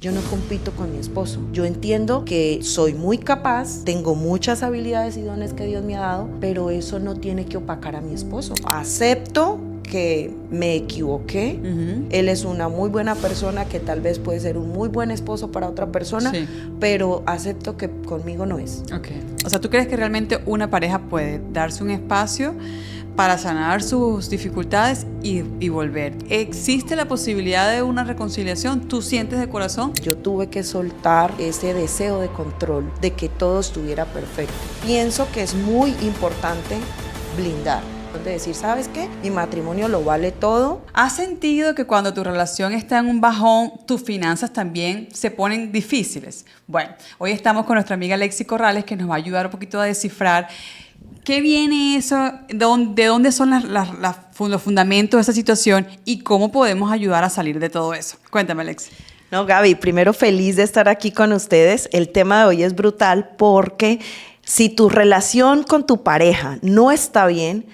Yo no compito con mi esposo. Yo entiendo que soy muy capaz, tengo muchas habilidades y dones que Dios me ha dado, pero eso no tiene que opacar a mi esposo. Acepto que me equivoqué. Él es una muy buena persona que tal vez puede ser un muy buen esposo para otra persona, sí, pero acepto que conmigo no es. Okay. O sea, ¿tú crees que realmente una pareja puede darse un espacio para sanar sus dificultades y volver? ¿Existe la posibilidad de una reconciliación? ¿Tú sientes de corazón? Yo tuve que soltar ese deseo de control, de que todo estuviera perfecto. Pienso que es muy importante blindar. De decir, ¿sabes qué? Mi matrimonio lo vale todo. ¿Has sentido que cuando tu relación está en un bajón, tus finanzas también se ponen difíciles? Bueno, hoy estamos con nuestra amiga Lexi Corrales, que nos va a ayudar un poquito a descifrar qué viene eso, de dónde son los fundamentos de esa situación y cómo podemos ayudar a salir de todo eso. Cuéntame, Lexi. No, Gaby, primero feliz de estar aquí con ustedes. El tema de hoy es brutal porque si tu relación con tu pareja no está bien,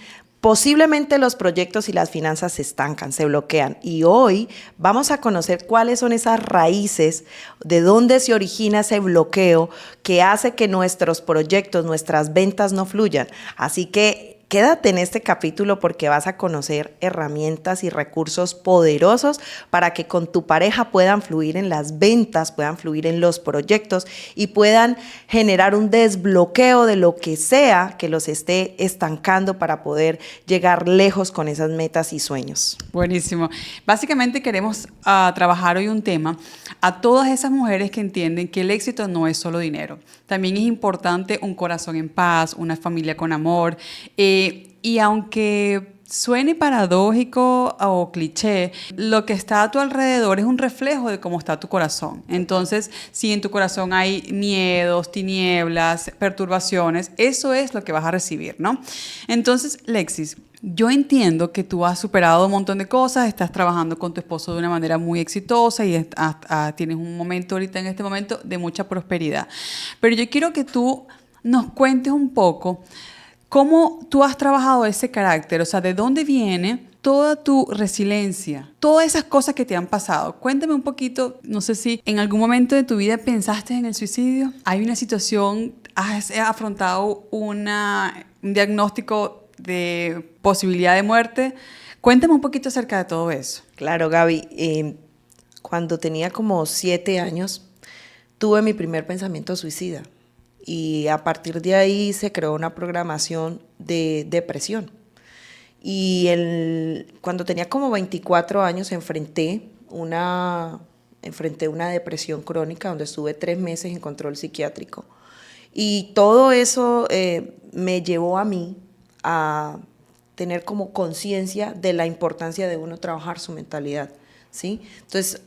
posiblemente los proyectos y las finanzas se estancan, se bloquean. Y hoy vamos a conocer cuáles son esas raíces, de dónde se origina ese bloqueo que hace que nuestros proyectos, nuestras ventas no fluyan. Así que quédate en este capítulo porque vas a conocer herramientas y recursos poderosos para que con tu pareja puedan fluir en las ventas, puedan fluir en los proyectos y puedan generar un desbloqueo de lo que sea que los esté estancando para poder llegar lejos con esas metas y sueños. Buenísimo. Básicamente queremos trabajar hoy un tema a todas esas mujeres que entienden que el éxito no es solo dinero. También es importante un corazón en paz, una familia con amor. Y aunque suene paradójico o cliché, lo que está a tu alrededor es un reflejo de cómo está tu corazón. Entonces, si en tu corazón hay miedos, tinieblas, perturbaciones, eso es lo que vas a recibir, ¿no? Entonces, Lexis, yo entiendo que tú has superado un montón de cosas, estás trabajando con tu esposo de una manera muy exitosa y tienes un momento ahorita, en este momento, de mucha prosperidad. Pero yo quiero que tú nos cuentes un poco ¿cómo tú has trabajado ese carácter? O sea, ¿de dónde viene toda tu resiliencia? Todas esas cosas que te han pasado. Cuéntame un poquito, no sé si en algún momento de tu vida pensaste en el suicidio. ¿Hay una situación, has afrontado un diagnóstico de posibilidad de muerte? Cuéntame un poquito acerca de todo eso. Claro, Gaby. Cuando tenía como 7 años, tuve mi primer pensamiento suicida. Y a partir de ahí se creó una programación de depresión. Y cuando tenía como 24 años enfrenté una depresión crónica donde estuve 3 meses en control psiquiátrico. Y todo eso me llevó a mí a tener como conciencia de la importancia de uno trabajar su mentalidad, ¿sí? Entonces,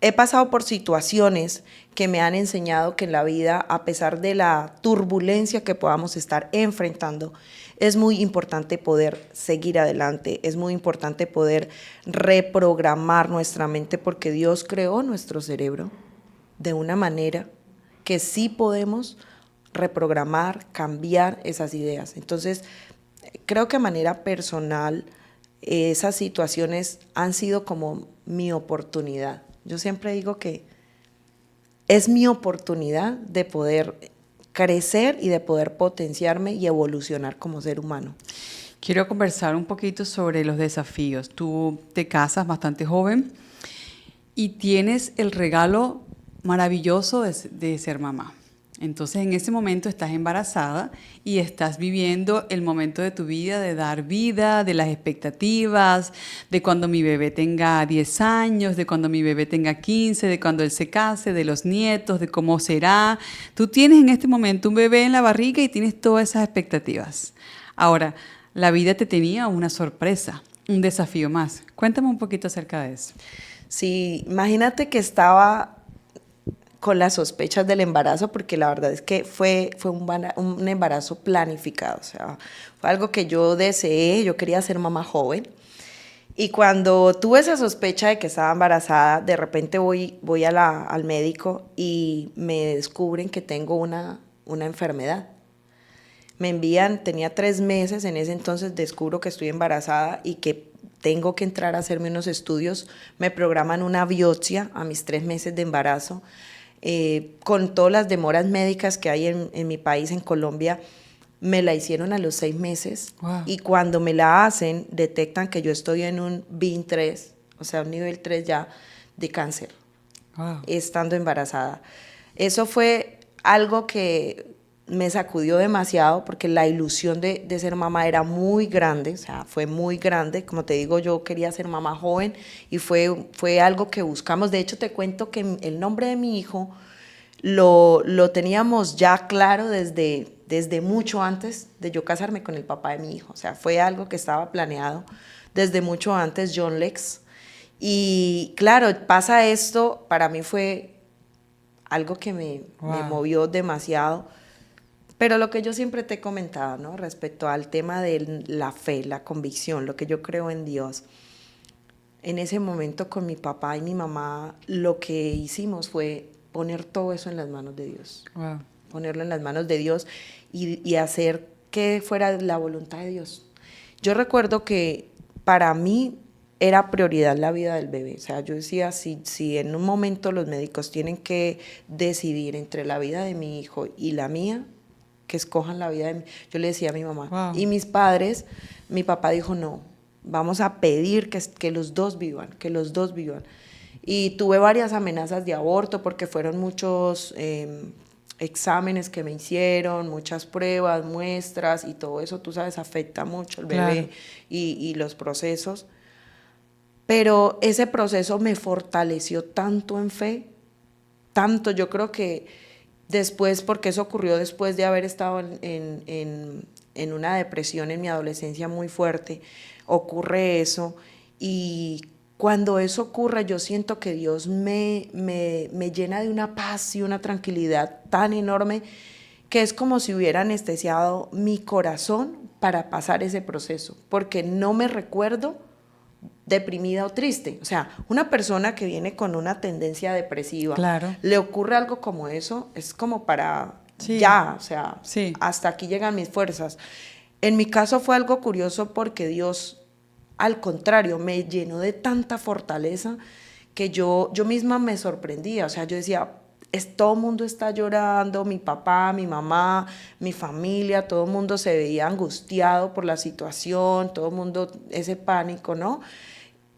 he pasado por situaciones que me han enseñado que en la vida, a pesar de la turbulencia que podamos estar enfrentando, es muy importante poder seguir adelante, es muy importante poder reprogramar nuestra mente porque Dios creó nuestro cerebro de una manera que sí podemos reprogramar, cambiar esas ideas. Entonces, creo que de manera personal, esas situaciones han sido como mi oportunidad. Yo siempre digo que es mi oportunidad de poder crecer y de poder potenciarme y evolucionar como ser humano. Quiero conversar un poquito sobre los desafíos. Tú te casas bastante joven y tienes el regalo maravilloso de ser mamá. Entonces, en ese momento estás embarazada y estás viviendo el momento de tu vida de dar vida, de las expectativas, de cuando mi bebé tenga 10 años, de cuando mi bebé tenga 15, de cuando él se case, de los nietos, de cómo será. Tú tienes en este momento un bebé en la barriga y tienes todas esas expectativas. Ahora, la vida te tenía una sorpresa, un desafío más. Cuéntame un poquito acerca de eso. Sí, imagínate que estaba con las sospechas del embarazo, porque la verdad es que fue un embarazo planificado, o sea, fue algo que yo deseé, yo quería ser mamá joven, y cuando tuve esa sospecha de que estaba embarazada, de repente voy al médico y me descubren que tengo una enfermedad. Me envían, tenía 3 meses, en ese entonces descubro que estoy embarazada y que tengo que entrar a hacerme unos estudios, me programan una biopsia a mis 3 meses de embarazo, con todas las demoras médicas que hay en mi país, en Colombia, me la hicieron a los 6 meses. Wow. Y cuando me la hacen, detectan que yo estoy en un BIN3, o sea, un nivel 3 ya de cáncer, Wow. estando embarazada. Eso fue algo que me sacudió demasiado porque la ilusión de ser mamá era muy grande, o sea, fue muy grande. Como te digo, yo quería ser mamá joven y fue algo que buscamos. De hecho, te cuento que el nombre de mi hijo lo teníamos ya claro desde mucho antes de yo casarme con el papá de mi hijo. O sea, fue algo que estaba planeado desde mucho antes, John Lex. Y claro, pasa esto, para mí fue algo que me movió demasiado. Pero lo que yo siempre te he comentado, ¿no? Respecto al tema de la fe, la convicción, lo que yo creo en Dios. En ese momento con mi papá y mi mamá, lo que hicimos fue poner todo eso en las manos de Dios. Wow. Ponerlo en las manos de Dios y hacer que fuera la voluntad de Dios. Yo recuerdo que para mí era prioridad la vida del bebé. O sea, yo decía, si en un momento los médicos tienen que decidir entre la vida de mi hijo y la mía, que escojan la vida de mí. Yo le decía a mi mamá. Wow. Y mis padres, mi papá dijo, no, vamos a pedir que los dos vivan, que los dos vivan. Y tuve varias amenazas de aborto porque fueron muchos exámenes que me hicieron, muchas pruebas, muestras y todo eso, tú sabes, afecta mucho al bebé. Claro. y los procesos. Pero ese proceso me fortaleció tanto en fe, tanto, yo creo que después, porque eso ocurrió después de haber estado en una depresión en mi adolescencia muy fuerte, ocurre eso, y cuando eso ocurre yo siento que Dios me llena de una paz y una tranquilidad tan enorme que es como si hubiera anestesiado mi corazón para pasar ese proceso, porque no me recuerdo deprimida o triste. O sea, una persona que viene con una tendencia depresiva, Claro. le ocurre algo como eso, es como para Sí. ya, o sea, Sí. hasta aquí llegan mis fuerzas. En mi caso fue algo curioso porque Dios, al contrario, me llenó de tanta fortaleza que yo misma me sorprendía. O sea, yo decía, todo el mundo está llorando, mi papá, mi mamá, mi familia, todo el mundo se veía angustiado por la situación, todo el mundo, ese pánico, ¿no?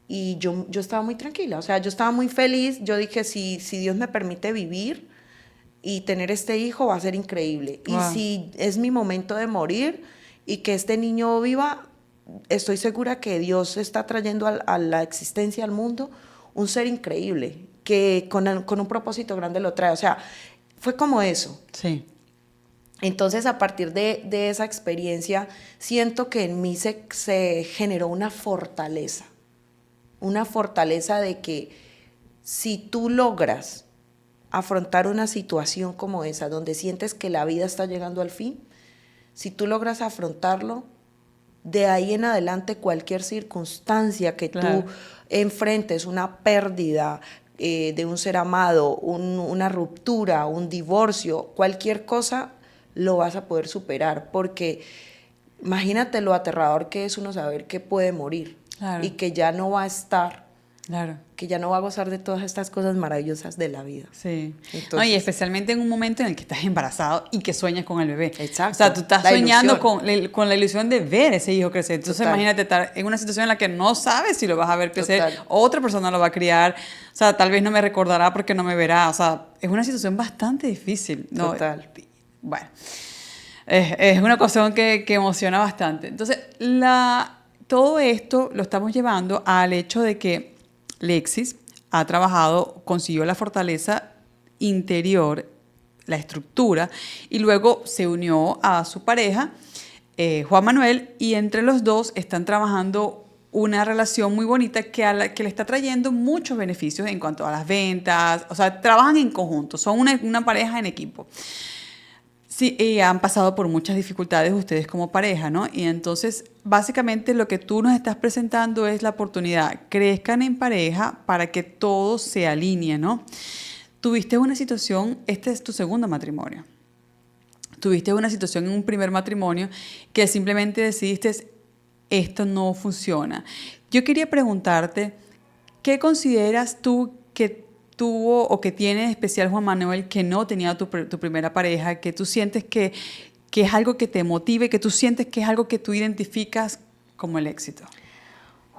Y yo estaba muy tranquila, o sea, yo estaba muy feliz. Yo dije, si Dios me permite vivir y tener este hijo, va a ser increíble. Wow. Y si es mi momento de morir y que este niño viva, estoy segura que Dios está trayendo a la existencia, al mundo, un ser increíble, que con un propósito grande lo trae. O sea, fue como eso. Sí. Entonces, a partir de esa experiencia, siento que en mí se generó una fortaleza de que si tú logras afrontar una situación como esa, donde sientes que la vida está llegando al fin, si tú logras afrontarlo, de ahí en adelante cualquier circunstancia que Claro. tú enfrentes, una pérdida de un ser amado, una ruptura, un divorcio, cualquier cosa, lo vas a poder superar, porque imagínate lo aterrador que es uno saber que puede morir. Claro. Y que ya no va a estar, Claro. que ya no va a gozar de todas estas cosas maravillosas de la vida. Sí. Entonces, No, y especialmente en un momento en el que estás embarazado y que sueñas con el bebé. Exacto. O sea, tú estás La soñando ilusión. con la ilusión de ver ese hijo crecer. Entonces, Total. imagínate estar en una situación en la que no sabes si lo vas a ver crecer, Total. otra persona lo va a criar. O sea, tal vez no me recordará porque no me verá. O sea, es una situación bastante difícil, ¿no? Total. Bueno, es una cuestión que emociona bastante. Entonces, todo esto lo estamos llevando al hecho de que Lexis ha trabajado, consiguió la fortaleza interior, la estructura, y luego se unió a su pareja, Juan Manuel, y entre los dos están trabajando una relación muy bonita que le está trayendo muchos beneficios en cuanto a las ventas. O sea, trabajan en conjunto, son una pareja en equipo. Sí, y han pasado por muchas dificultades ustedes como pareja, ¿no? Y entonces, básicamente lo que tú nos estás presentando es la oportunidad. Crezcan en pareja para que todo se alinee, ¿no? Tuviste una situación, este es tu segundo matrimonio. Tuviste una situación en un primer matrimonio que simplemente decidiste esto no funciona. Yo quería preguntarte, ¿qué consideras tú que tuvo o que tiene de especial Juan Manuel que no tenía tu primera pareja, que tú sientes que es algo que te motive, que tú sientes que es algo que tú identificas como el éxito?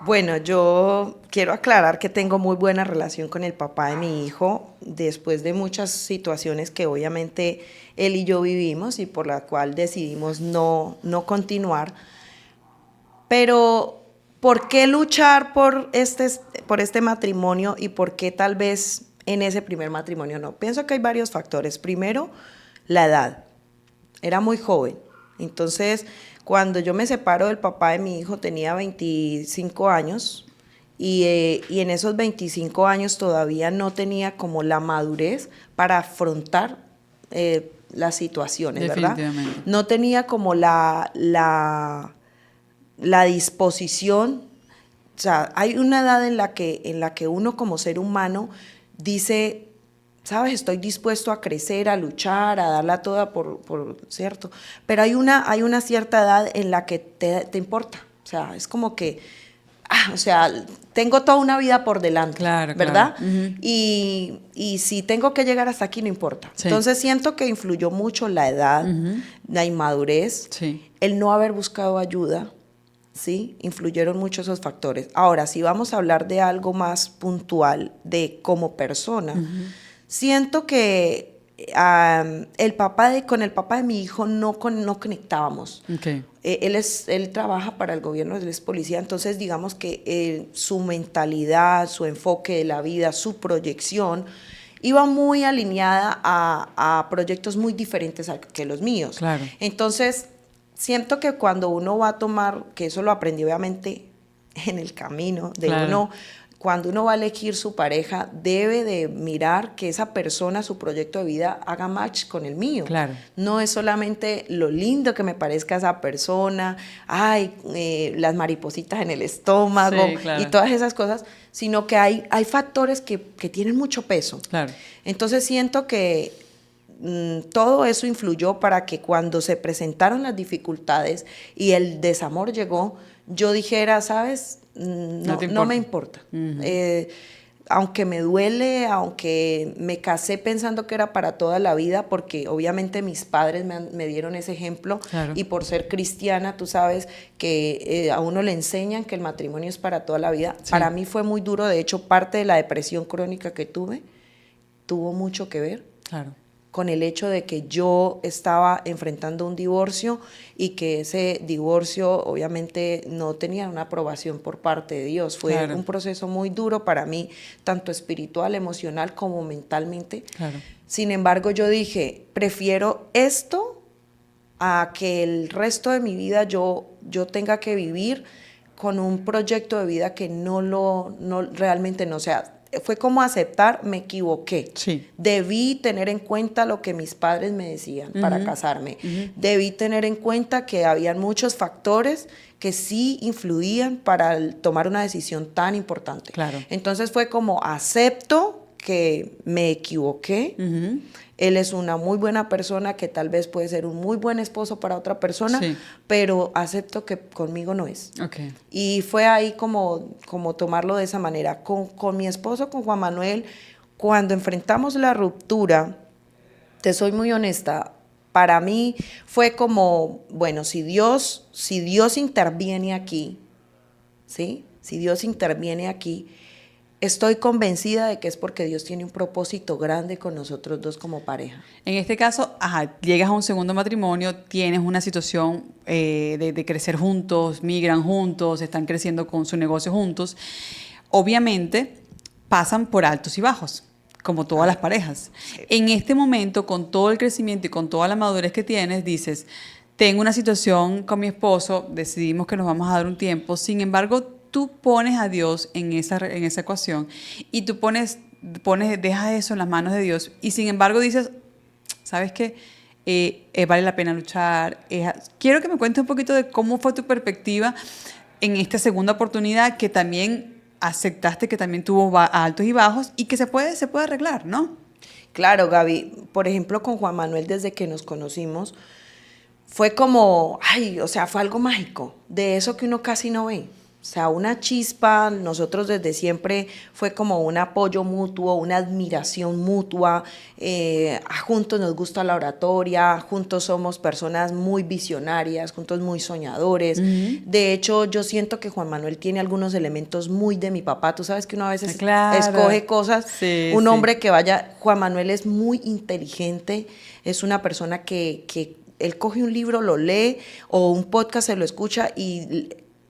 Bueno, yo quiero aclarar que tengo muy buena relación con el papá de mi hijo, después de muchas situaciones que obviamente él y yo vivimos y por la cual decidimos no continuar. Pero, ¿por qué luchar por este matrimonio y por qué tal vez en ese primer matrimonio no? Pienso que hay varios factores. Primero, la edad. Era muy joven. Entonces, cuando yo me separo del papá de mi hijo, tenía 25 años y en esos 25 años todavía no tenía como la madurez para afrontar las situaciones, ¿verdad? No tenía como la disposición. O sea, hay una edad en la que uno como ser humano dice, sabes, estoy dispuesto a crecer, a luchar, a darla toda por cierto, pero hay una cierta edad en la que te importa. O sea, es como que, o sea, tengo toda una vida por delante, claro, ¿verdad? Claro. Uh-huh. Y si tengo que llegar hasta aquí, no importa. Sí. Entonces siento que influyó mucho la edad, uh-huh, la inmadurez, sí, el no haber buscado ayuda. ¿Sí? Influyeron mucho esos factores. Ahora, si vamos a hablar de algo más puntual de como persona, uh-huh, siento que con el papá de mi hijo no conectábamos. Okay. Él trabaja para el gobierno, él es policía, entonces digamos que su mentalidad, su enfoque de la vida, su proyección iba muy alineada a proyectos muy diferentes que los míos. Claro. Entonces, siento que cuando uno va a tomar, que eso lo aprendí obviamente en el camino, de claro, uno, cuando uno va a elegir su pareja, debe de mirar que esa persona, su proyecto de vida, haga match con el mío. Claro. No es solamente lo lindo que me parezca esa persona, las maripositas en el estómago, sí, claro, y todas esas cosas, sino que hay factores que tienen mucho peso. Claro. Entonces siento que todo eso influyó para que cuando se presentaron las dificultades y el desamor llegó, yo dijera, ¿sabes? No me importa. Uh-huh. Aunque me duele, aunque me casé pensando que era para toda la vida, porque obviamente mis padres me dieron ese ejemplo, claro, y por ser cristiana, tú sabes que a uno le enseñan que el matrimonio es para toda la vida. Sí. Para mí fue muy duro, de hecho parte de la depresión crónica que tuvo mucho que ver. Claro. Con el hecho de que yo estaba enfrentando un divorcio y que ese divorcio obviamente no tenía una aprobación por parte de Dios. Fue claro, un proceso muy duro para mí, tanto espiritual, emocional como mentalmente. Claro. Sin embargo, yo dije, prefiero esto a que el resto de mi vida yo tenga que vivir con un proyecto de vida que realmente no sea. Fue como aceptar, me equivoqué. Sí. Debí tener en cuenta lo que mis padres me decían, uh-huh, para casarme. Uh-huh. Debí tener en cuenta que habían muchos factores que sí influían para tomar una decisión tan importante. Claro. Entonces fue como acepto que me equivoqué. Uh-huh. Él es una muy buena persona que tal vez puede ser un muy buen esposo para otra persona, sí, pero acepto que conmigo no es. Okay. Y fue ahí como tomarlo de esa manera. Con mi esposo, con Juan Manuel, cuando enfrentamos la ruptura, te soy muy honesta, para mí fue como, bueno, si Dios interviene aquí, ¿sí? Si Dios interviene aquí, estoy convencida de que es porque Dios tiene un propósito grande con nosotros dos como pareja. En este caso, llegas a un segundo matrimonio, tienes una situación de crecer juntos, migran juntos, están creciendo con su negocio juntos. Obviamente, pasan por altos y bajos, como todas las parejas. Sí. En este momento, con todo el crecimiento y con toda la madurez que tienes, dices, tengo una situación con mi esposo, decidimos que nos vamos a dar un tiempo, sin embargo, tú pones a Dios en esa ecuación y tú dejas eso en las manos de Dios y sin embargo dices, ¿sabes qué? Vale la pena luchar. Quiero que me cuentes un poquito de cómo fue tu perspectiva en esta segunda oportunidad que también aceptaste que también tuvo altos y bajos y que se puede arreglar, ¿no? Claro, Gaby. Por ejemplo, con Juan Manuel, desde que nos conocimos, fue como, ay, o sea, fue algo mágico, de eso que uno casi no ve. O sea, una chispa, nosotros desde siempre fue como un apoyo mutuo, una admiración mutua, juntos nos gusta la oratoria, juntos somos personas muy visionarias, juntos muy soñadores. De hecho, yo siento que Juan Manuel tiene algunos elementos muy de mi papá. Tú sabes que uno a veces escoge cosas, sí, un sí. hombre que vaya, Juan Manuel es muy inteligente, es una persona que él coge un libro, lo lee, o un podcast se lo escucha y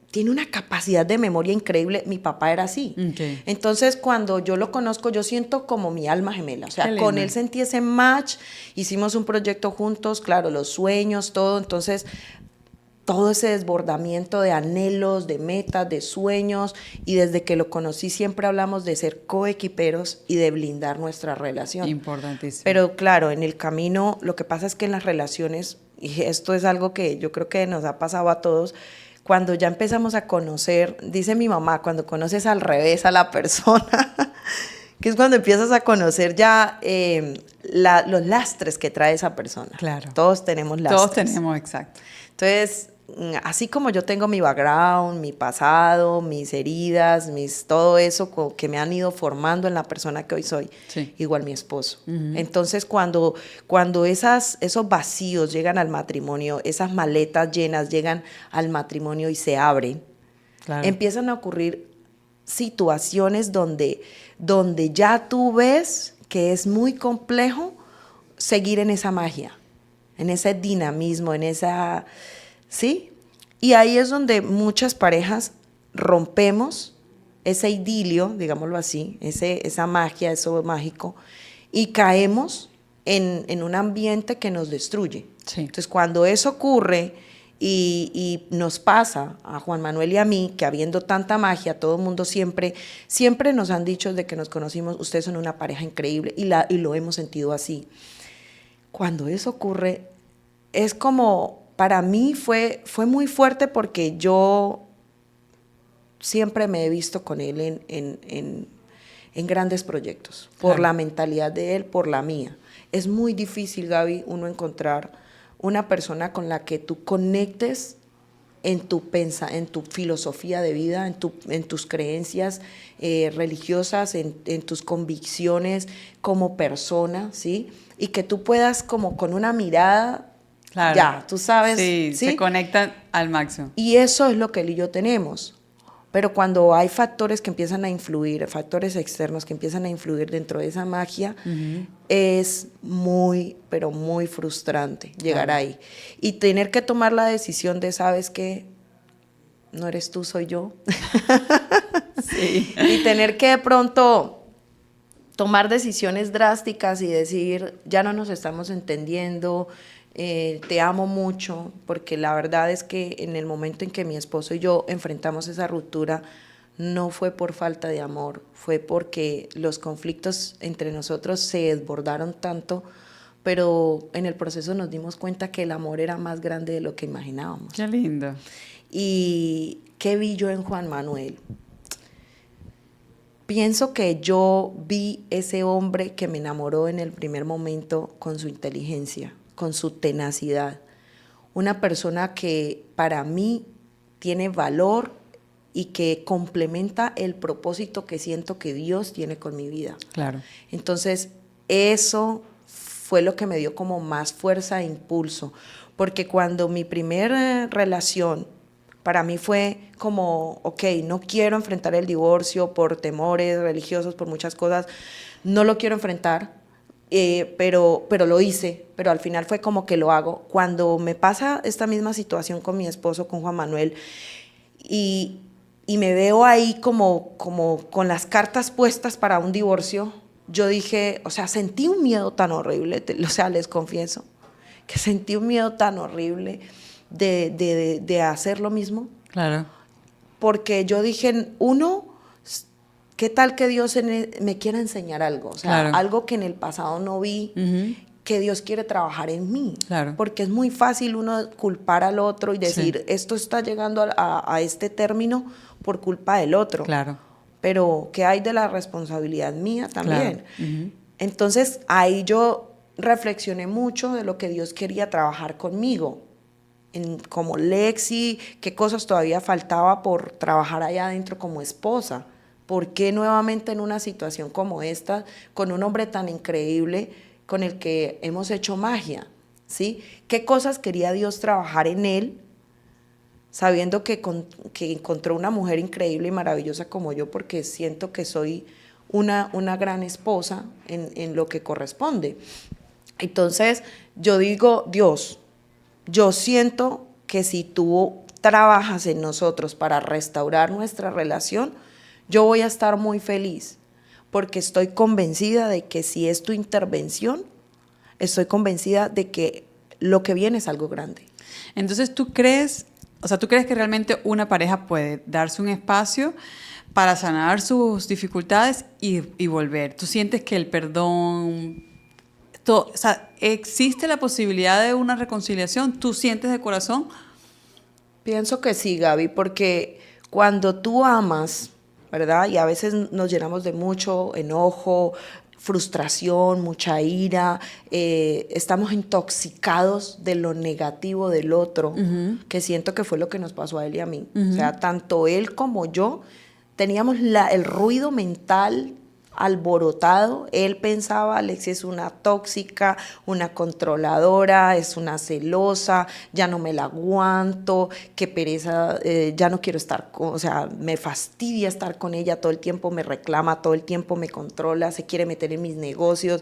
tiene una capacidad de memoria increíble. Mi papá era así. Okay. Entonces, cuando yo lo conozco, yo siento como mi alma gemela. O sea, con él sentí ese match, hicimos un proyecto juntos, claro, los sueños, todo. Entonces, todo ese desbordamiento de anhelos, de metas, de sueños, y desde que lo conocí siempre hablamos de ser coequiperos y de blindar nuestra relación. Importantísimo. Pero claro, en el camino, lo que pasa es que en las relaciones, y esto es algo que yo creo que nos ha pasado a todos, cuando ya empezamos a conocer, dice mi mamá, cuando conoces al revés a la persona, que es cuando empiezas a conocer ya los lastres que trae esa persona. Claro. Todos tenemos lastres. Todos tenemos, exacto. Entonces, así como yo tengo mi background, mi pasado, mis heridas, todo eso que me han ido formando en la persona que hoy soy, sí. igual mi esposo. Entonces, cuando esos vacíos llegan al matrimonio, esas maletas llenas llegan al matrimonio y se abren, claro, empiezan a ocurrir situaciones donde ya tú ves que es muy complejo seguir en esa magia, en ese dinamismo, en esa... ¿Sí? Y ahí es donde muchas parejas rompemos ese idilio, digámoslo así, esa magia, eso mágico, y caemos en un ambiente que nos destruye. Sí. Entonces, cuando eso ocurre y nos pasa a Juan Manuel y a mí, que habiendo tanta magia, todo el mundo siempre nos han dicho desde que nos conocimos, ustedes son una pareja increíble, y lo hemos sentido así. Cuando eso ocurre, es como... Para mí fue muy fuerte porque yo siempre me he visto con él en grandes proyectos, por la mentalidad de él, por la mía. Es muy difícil, Gaby, uno encontrar una persona con la que tú conectes en tu filosofía de vida, en tus creencias religiosas, en tus convicciones como persona, ¿sí? Y que tú puedas como con una mirada... Claro. Ya, tú sabes. Sí, se conectan al máximo. Y eso es lo que él y yo tenemos. Pero cuando hay factores que empiezan a influir, factores externos que empiezan a influir dentro de esa magia, es muy, pero muy frustrante llegar ahí. Y tener que tomar la decisión de, ¿sabes qué? No eres tú, soy yo. Sí. Y tener que de pronto tomar decisiones drásticas y decir, ya no nos estamos entendiendo, te amo mucho, porque la verdad es que en el momento en que mi esposo y yo enfrentamos esa ruptura, no fue por falta de amor, fue porque los conflictos entre nosotros se desbordaron tanto, pero en el proceso nos dimos cuenta que el amor era más grande de lo que imaginábamos. Qué lindo. ¿Y qué vi yo en Juan Manuel? Pienso que yo vi ese hombre que me enamoró en el primer momento con su inteligencia, con su tenacidad. Una persona que para mí tiene valor y que complementa el propósito que siento que Dios tiene con mi vida. Claro. Entonces, eso fue lo que me dio como más fuerza e impulso, porque cuando mi primera relación para mí fue como, ok, no quiero enfrentar el divorcio por temores religiosos, por muchas cosas, no lo quiero enfrentar, pero lo hice, pero al final fue como que lo hago. Cuando me pasa esta misma situación con mi esposo, con Juan Manuel, y me veo ahí como con las cartas puestas para un divorcio, yo dije, o sea, sentí un miedo tan horrible, o sea, les confieso, que sentí un miedo tan horrible de hacer lo mismo. Claro. Porque yo dije, uno, ¿qué tal que Dios me quiera enseñar algo? O sea, claro, algo que en el pasado no vi, que Dios quiere trabajar en mí. Claro. Porque es muy fácil uno culpar al otro y decir, esto está llegando a este término por culpa del otro. Claro. Pero ¿qué hay de la responsabilidad mía también? Claro. Entonces, ahí yo reflexioné mucho de lo que Dios quería trabajar conmigo. como Lexi, qué cosas todavía faltaba por trabajar allá adentro como esposa. ¿Por qué nuevamente en una situación como esta, con un hombre tan increíble con el que hemos hecho magia? ¿Sí? ¿Qué cosas quería Dios trabajar en él, sabiendo que encontró una mujer increíble y maravillosa como yo, porque siento que soy una gran esposa en lo que corresponde? Entonces, yo digo, Dios, yo siento que si tú trabajas en nosotros para restaurar nuestra relación, yo voy a estar muy feliz, porque estoy convencida de que si es tu intervención, estoy convencida de que lo que viene es algo grande. Entonces, ¿tú crees que realmente una pareja puede darse un espacio para sanar sus dificultades y volver? ¿Tú sientes que el perdón, o sea, existe la posibilidad de una reconciliación? ¿Tú sientes de corazón? Pienso que sí, Gaby, porque cuando tú amas, ¿verdad? Y a veces nos llenamos de mucho enojo, frustración, mucha ira, estamos intoxicados de lo negativo del otro, que siento que fue lo que nos pasó a él y a mí. O sea, tanto él como yo teníamos el ruido mental alborotado. Él pensaba, Alexia es una tóxica, una controladora, es una celosa, ya no me la aguanto, qué pereza, ya no quiero estar o sea, me fastidia estar con ella todo el tiempo, me reclama todo el tiempo, me controla, se quiere meter en mis negocios.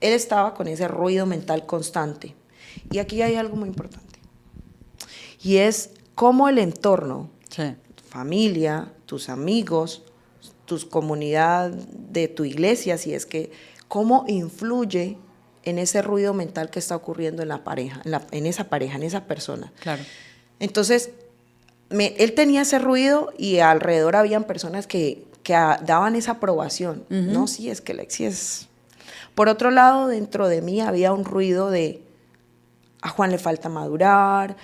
Él estaba con ese ruido mental constante. Y aquí hay algo muy importante. Y es cómo el entorno, Sí. tu familia, tus amigos, tu comunidad, de tu iglesia, si es que, cómo influye en ese ruido mental que está ocurriendo en la pareja, en esa persona. Claro. Entonces, él tenía ese ruido y alrededor habían personas que daban esa aprobación. No, sí, es que Lexi es... Por otro lado, dentro de mí había un ruido de, a Juan le falta madurar,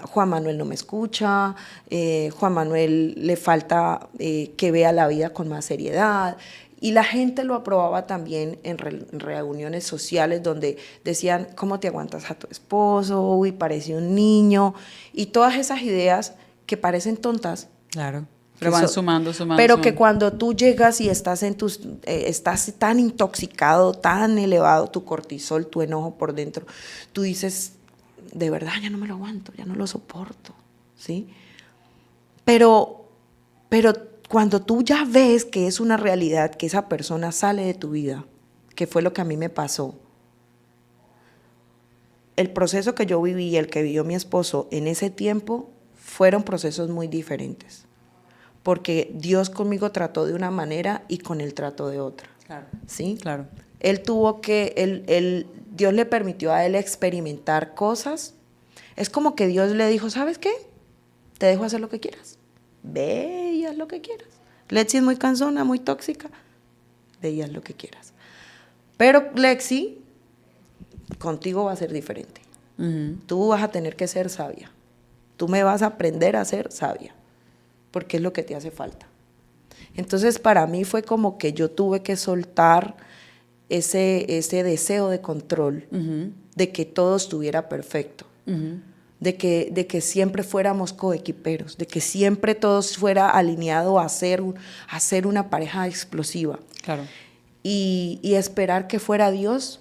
Juan Manuel no me escucha, Juan Manuel le falta que vea la vida con más seriedad. Y la gente lo aprobaba también en reuniones sociales donde decían, ¿cómo te aguantas a tu esposo? Uy, parece un niño. Y todas esas ideas que parecen tontas. Claro. Pero van sumando. Pero que cuando tú llegas y estás estás tan intoxicado, tan elevado tu cortisol, tu enojo por dentro, tú dices, de verdad ya no me lo aguanto, ya no lo soporto, ¿sí? Pero cuando tú ya ves que es una realidad, que esa persona sale de tu vida, que fue lo que a mí me pasó, el proceso que yo viví y el que vivió mi esposo en ese tiempo fueron procesos muy diferentes. Porque Dios conmigo trató de una manera y con él trató de otra. Claro. ¿Sí? Claro. Dios le permitió a él experimentar cosas. Es como que Dios le dijo, ¿sabes qué? Te dejo hacer lo que quieras. Ve y haz lo que quieras. Lexi es muy cansona, muy tóxica. Ve y haz lo que quieras. Pero Lexi, contigo va a ser diferente. Tú vas a tener que ser sabia. Tú me vas a aprender a ser sabia, porque es lo que te hace falta. Entonces, para mí fue como que yo tuve que soltar ese deseo de control, de que todo estuviera perfecto, de que siempre fuéramos coequiperos, de que siempre todo fuera alineado a ser una pareja explosiva. Claro. Y esperar que fuera Dios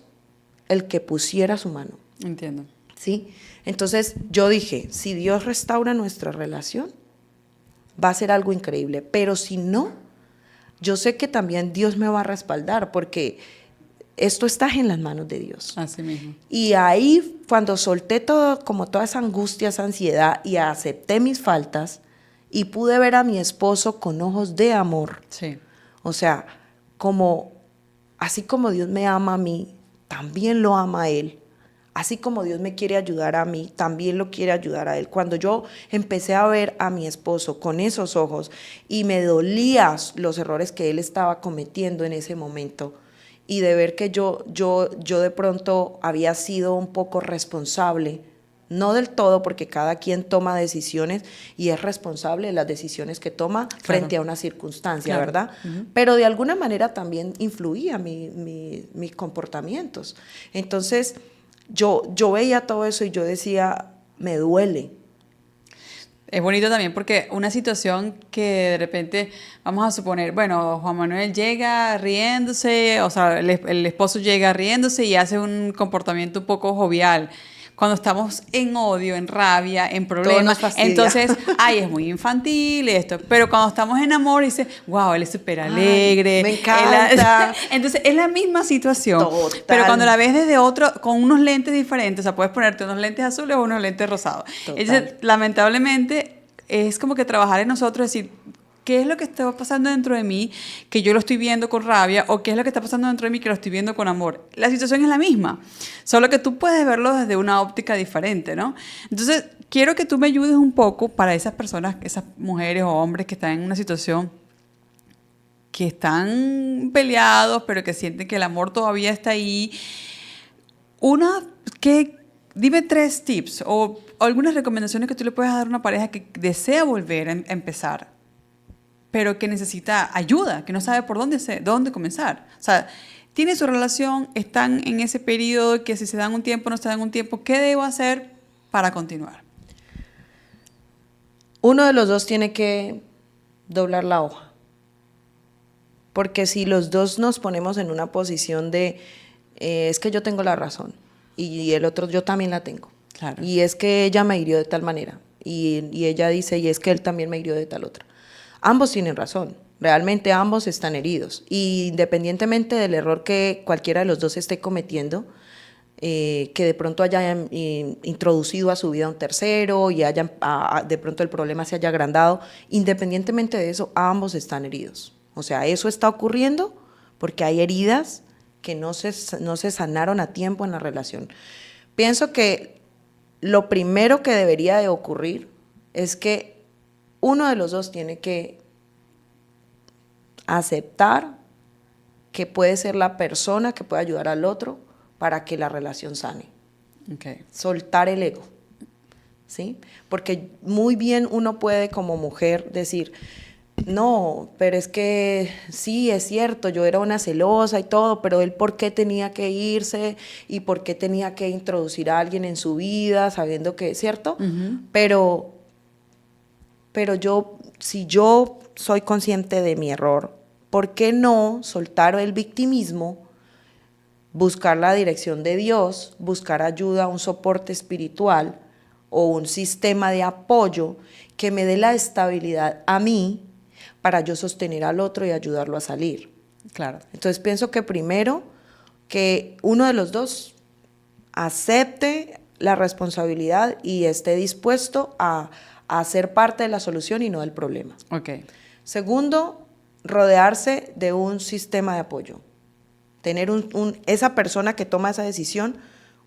el que pusiera su mano. Entiendo. ¿Sí? Entonces, yo dije, si Dios restaura nuestra relación, va a ser algo increíble, pero si no, yo sé que también Dios me va a respaldar, porque esto está en las manos de Dios. Así mismo. Y ahí, cuando solté todo, como toda esa angustia, esa ansiedad, y acepté mis faltas, y pude ver a mi esposo con ojos de amor, Sí. o sea, así como Dios me ama a mí, también lo ama a él. Así como Dios me quiere ayudar a mí, también lo quiere ayudar a él. Cuando yo empecé a ver a mi esposo con esos ojos y me dolía los errores que él estaba cometiendo en ese momento, y de ver que yo de pronto había sido un poco responsable, no del todo, porque cada quien toma decisiones y es responsable de las decisiones que toma frente a una circunstancia, ¿verdad? Pero de alguna manera también influía mis comportamientos. Entonces, yo veía todo eso y yo decía, me duele. Es bonito también porque una situación que de repente, vamos a suponer, bueno, Juan Manuel llega riéndose, o sea, el esposo llega riéndose y hace un comportamiento un poco jovial. Cuando estamos en odio, en rabia, en Todo problemas, nos fastidia. entonces, ay, es muy infantil esto. Pero cuando estamos en amor, dice, wow, él es súper alegre. Me encanta. Entonces, es la misma situación. Total. Pero cuando la ves desde otro, con unos lentes diferentes, o sea, puedes ponerte unos lentes azules o unos lentes rosados. Total. Entonces, lamentablemente, es como que trabajar en nosotros, decir, ¿qué es lo que está pasando dentro de mí que yo lo estoy viendo con rabia? ¿O qué es lo que está pasando dentro de mí que lo estoy viendo con amor? La situación es la misma, solo que tú puedes verlo desde una óptica diferente, ¿no? Entonces, quiero que tú me ayudes un poco para esas personas, esas mujeres o hombres que están en una situación que están peleados, pero que sienten que el amor todavía está ahí. Dime 3 tips o algunas recomendaciones que tú le puedes dar a una pareja que desea volver a empezar, pero que necesita ayuda, que no sabe por dónde comenzar. O sea, tiene su relación, están en ese periodo que si se dan un tiempo, no se dan un tiempo, ¿qué debo hacer para continuar? Uno de los dos tiene que doblar la hoja. Porque si los dos nos ponemos en una posición de, es que yo tengo la razón, y el otro yo también la tengo. Claro. Y es que ella me hirió de tal manera, y ella dice, y es que él también me hirió de tal otra. Ambos tienen razón, realmente ambos están heridos. Y independientemente del error que cualquiera de los dos esté cometiendo, que de pronto hayan introducido a su vida un tercero y de pronto el problema se haya agrandado, independientemente de eso, ambos están heridos. O sea, eso está ocurriendo porque hay heridas que no se sanaron a tiempo en la relación. Pienso que lo primero que debería de ocurrir es que uno de los dos tiene que aceptar que puede ser la persona que puede ayudar al otro para que la relación sane. Okay. Soltar el ego, ¿sí? Porque muy bien uno puede como mujer decir, no, pero es que sí, es cierto, yo era una celosa y todo, pero él por qué tenía que irse y por qué tenía que introducir a alguien en su vida sabiendo que es cierto, pero si yo soy consciente de mi error, ¿por qué no soltar el victimismo, buscar la dirección de Dios, buscar ayuda, un soporte espiritual o un sistema de apoyo que me dé la estabilidad a mí para yo sostener al otro y ayudarlo a salir? Claro. Entonces pienso que primero que uno de los dos acepte la responsabilidad y esté dispuesto a ser parte de la solución y no del problema. Okay. Segundo, rodearse de un sistema de apoyo. Tener esa persona que toma esa decisión,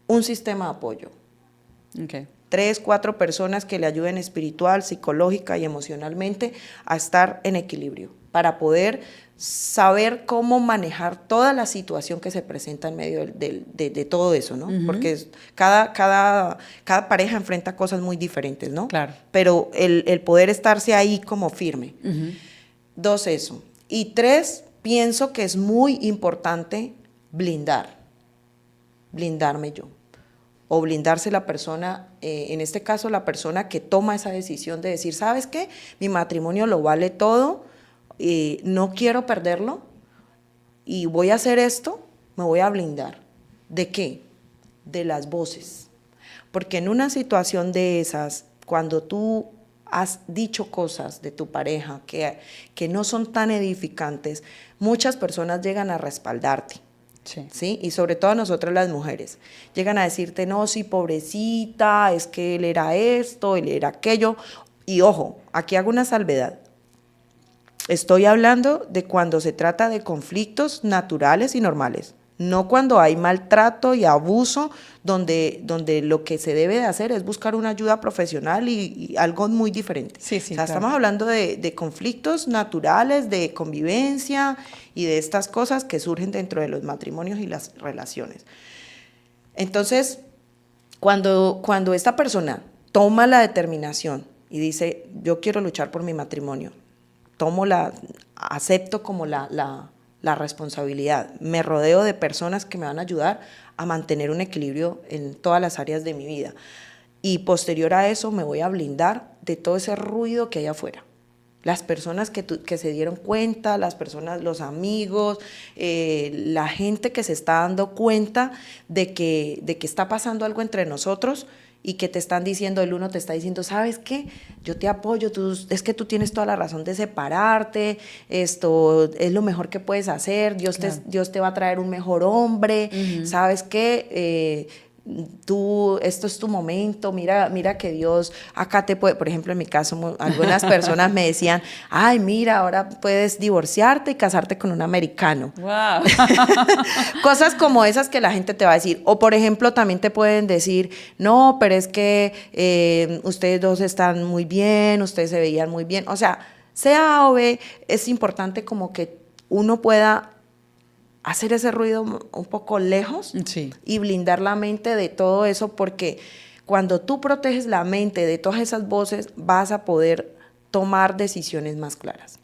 un sistema de apoyo. Okay. 3, 4 personas que le ayuden espiritual, psicológica y emocionalmente a estar en equilibrio, para poder saber cómo manejar toda la situación que se presenta en medio de todo eso, ¿no? Porque cada pareja enfrenta cosas muy diferentes, ¿no? Claro. Pero el poder estarse ahí como firme. 2, eso. Y 3, pienso que es muy importante blindarme yo. O blindarse la persona, en este caso la persona que toma esa decisión de decir, ¿sabes qué? Mi matrimonio lo vale todo, no quiero perderlo y voy a hacer esto, me voy a blindar. ¿De qué? De las voces. Porque en una situación de esas, cuando tú has dicho cosas de tu pareja que no son tan edificantes, muchas personas llegan a respaldarte. Sí. Y sobre todo nosotras las mujeres, llegan a decirte, no, sí, pobrecita, es que él era esto, él era aquello. Y ojo, aquí hago una salvedad. Estoy hablando de cuando se trata de conflictos naturales y normales, no cuando hay maltrato y abuso, donde lo que se debe de hacer es buscar una ayuda profesional y algo muy diferente. Sí, o sea, claro. Estamos hablando de conflictos naturales, de convivencia y de estas cosas que surgen dentro de los matrimonios y las relaciones. Entonces, cuando esta persona toma la determinación y dice, yo quiero luchar por mi matrimonio, acepto como la la responsabilidad. Me rodeo de personas que me van a ayudar a mantener un equilibrio en todas las áreas de mi vida. Y posterior a eso me voy a blindar de todo ese ruido que hay afuera. Las personas que se dieron cuenta, las personas, los amigos, la gente que se está dando cuenta de que está pasando algo entre nosotros y que te están diciendo, el uno te está diciendo, ¿sabes qué? Yo te apoyo, es que tú tienes toda la razón de separarte, esto es lo mejor que puedes hacer, Dios te va a traer un mejor hombre, ¿sabes qué? Esto es tu momento, mira que Dios acá te puede, por ejemplo en mi caso algunas personas me decían, ay mira, ahora puedes divorciarte y casarte con un americano. Wow. Cosas como esas que la gente te va a decir, o por ejemplo también te pueden decir, no, pero es que ustedes dos están muy bien, ustedes se veían muy bien, o sea, sea A o B, es importante como que uno pueda hacer ese ruido un poco lejos y blindar la mente de todo eso, porque cuando tú proteges la mente de todas esas voces, vas a poder tomar decisiones más claras.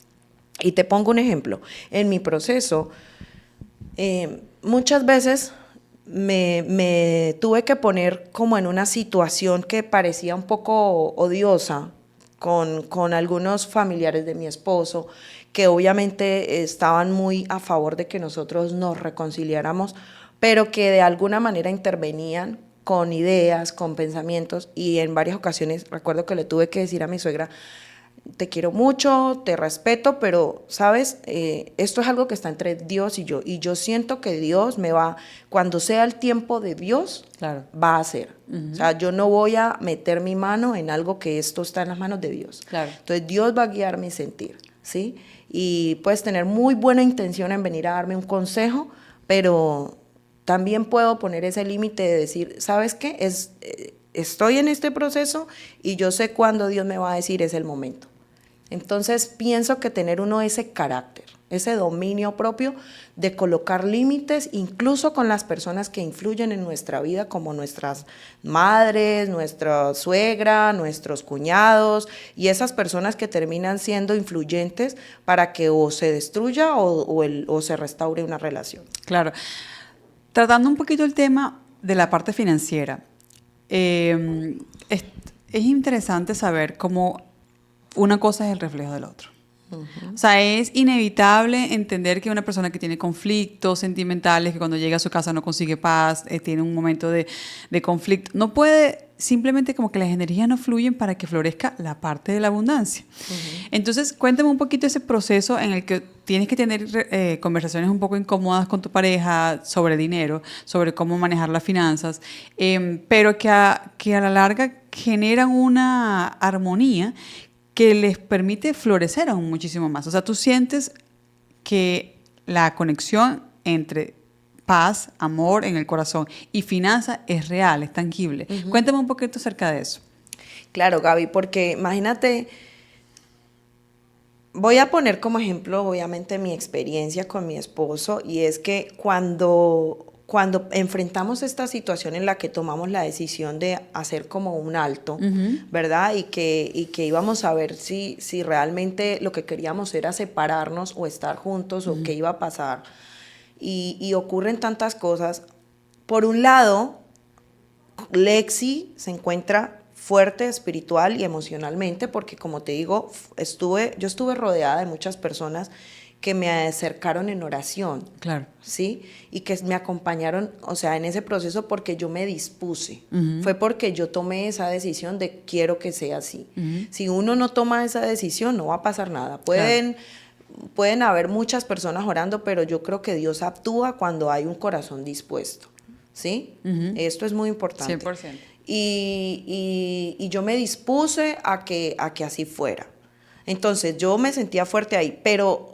Y te pongo un ejemplo. En mi proceso, muchas veces me tuve que poner como en una situación que parecía un poco odiosa con algunos familiares de mi esposo, que obviamente estaban muy a favor de que nosotros nos reconciliáramos, pero que de alguna manera intervenían con ideas, con pensamientos, y en varias ocasiones recuerdo que le tuve que decir a mi suegra, te quiero mucho, te respeto, pero, ¿sabes? Esto es algo que está entre Dios y yo siento que Dios cuando sea el tiempo de Dios, va a hacer. O sea, yo no voy a meter mi mano en algo que esto está en las manos de Dios. Entonces, Dios va a guiar mi sentir, ¿sí? Y puedes tener muy buena intención en venir a darme un consejo, pero también puedo poner ese límite de decir, ¿sabes qué? Estoy en este proceso y yo sé cuándo Dios me va a decir es el momento. Entonces pienso que tener uno ese carácter, ese dominio propio de colocar límites, incluso con las personas que influyen en nuestra vida, como nuestras madres, nuestra suegra, nuestros cuñados, y esas personas que terminan siendo influyentes para que o se destruya o se restaure una relación. Claro. Tratando un poquito el tema de la parte financiera, es interesante saber cómo una cosa es el reflejo del otro. O sea, es inevitable entender que una persona que tiene conflictos sentimentales, que cuando llega a su casa no consigue paz, tiene un momento de conflicto, no puede simplemente como que las energías no fluyen para que florezca la parte de la abundancia. Entonces, cuéntame un poquito ese proceso en el que tienes que tener conversaciones un poco incómodas con tu pareja sobre dinero, sobre cómo manejar las finanzas, pero que a la larga generan una armonía que les permite florecer aún muchísimo más. O sea, tú sientes que la conexión entre paz, amor en el corazón y finanza es real, es tangible. Cuéntame un poquito acerca de eso. Claro, Gaby, porque imagínate, voy a poner como ejemplo, obviamente, mi experiencia con mi esposo, y es que cuando enfrentamos esta situación en la que tomamos la decisión de hacer como un alto, ¿verdad? Y que íbamos a ver si realmente lo que queríamos era separarnos o estar juntos o qué iba a pasar. Y ocurren tantas cosas. Por un lado, Lexi se encuentra fuerte espiritual y emocionalmente, porque como te digo, yo estuve rodeada de muchas personas que me acercaron en oración, ¿sí? Y que me acompañaron, o sea, en ese proceso, porque yo me dispuse. Fue porque yo tomé esa decisión de quiero que sea así. Si uno no toma esa decisión, no va a pasar nada. Pueden haber muchas personas orando, pero yo creo que Dios actúa cuando hay un corazón dispuesto, ¿sí? Esto es muy importante. 100%. Y yo me dispuse a que así fuera. Entonces, yo me sentía fuerte ahí, pero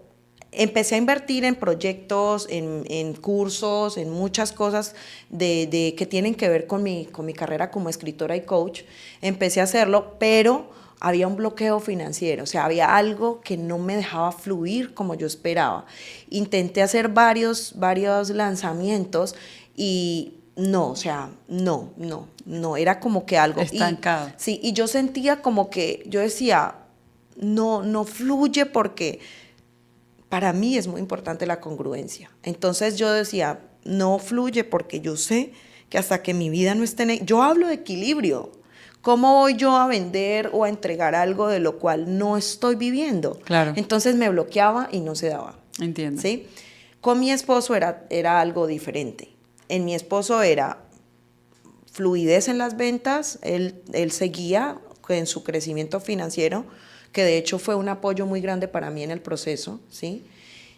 empecé a invertir en proyectos, en cursos, en muchas cosas que tienen que ver con mi carrera como escritora y coach. Empecé a hacerlo, pero había un bloqueo financiero, o sea, había algo que no me dejaba fluir como yo esperaba. Intenté hacer varios lanzamientos y no, o sea, no, era como que algo estancado. Sí, y yo sentía como que, yo decía, no fluye porque para mí es muy importante la congruencia. Entonces yo decía, no fluye porque yo sé que hasta que mi vida no esté yo hablo de equilibrio. ¿Cómo voy yo a vender o a entregar algo de lo cual no estoy viviendo? Claro. Entonces me bloqueaba y no se daba. Entiendo. ¿Sí? Con mi esposo era algo diferente. En mi esposo era fluidez en las ventas, él seguía en su crecimiento financiero, que de hecho fue un apoyo muy grande para mí en el proceso, ¿sí?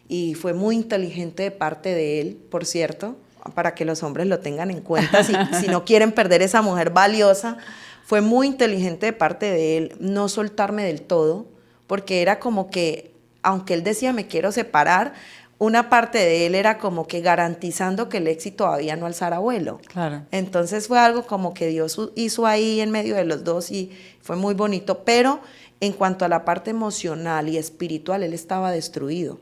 Y fue muy inteligente de parte de él, por cierto, para que los hombres lo tengan en cuenta, si no quieren perder esa mujer valiosa. Fue muy inteligente de parte de él no soltarme del todo, porque era como que, aunque él decía me quiero separar, una parte de él era como que garantizando que el éxito todavía no alzara vuelo. Claro. Entonces fue algo como que Dios hizo ahí en medio de los dos y fue muy bonito, pero en cuanto a la parte emocional y espiritual, él estaba destruido,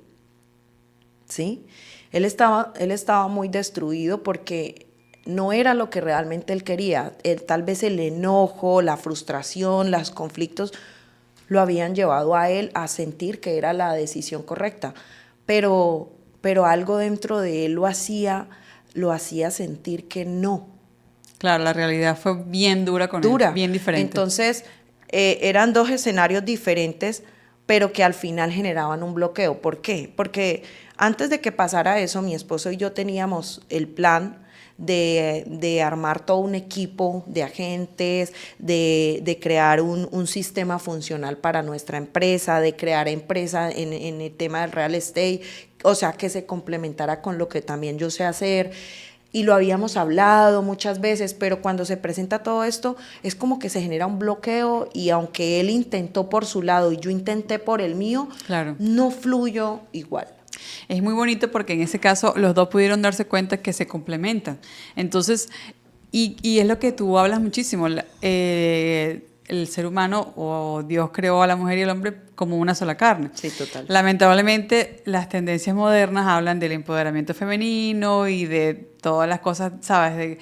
¿sí? Él estaba muy destruido porque no era lo que realmente él quería. Tal vez el enojo, la frustración, los conflictos lo habían llevado a él a sentir que era la decisión correcta, pero algo dentro de él lo hacía sentir que no. Claro, la realidad fue bien dura con él, bien diferente. Entonces, eran dos escenarios diferentes, pero que al final generaban un bloqueo. ¿Por qué? Porque antes de que pasara eso, mi esposo y yo teníamos el plan de armar todo un equipo de agentes, de crear un sistema funcional para nuestra empresa, de crear empresa en el tema del real estate, o sea, que se complementara con lo que también yo sé hacer. Y lo habíamos hablado muchas veces, pero cuando se presenta todo esto, es como que se genera un bloqueo y aunque él intentó por su lado y yo intenté por el mío, claro, no fluyó igual. Es muy bonito porque en ese caso los dos pudieron darse cuenta que se complementan. Entonces, y es lo que tú hablas muchísimo, el ser humano o Dios creó a la mujer y al hombre como una sola carne. Sí, total. Lamentablemente, las tendencias modernas hablan del empoderamiento femenino y de todas las cosas, ¿sabes? De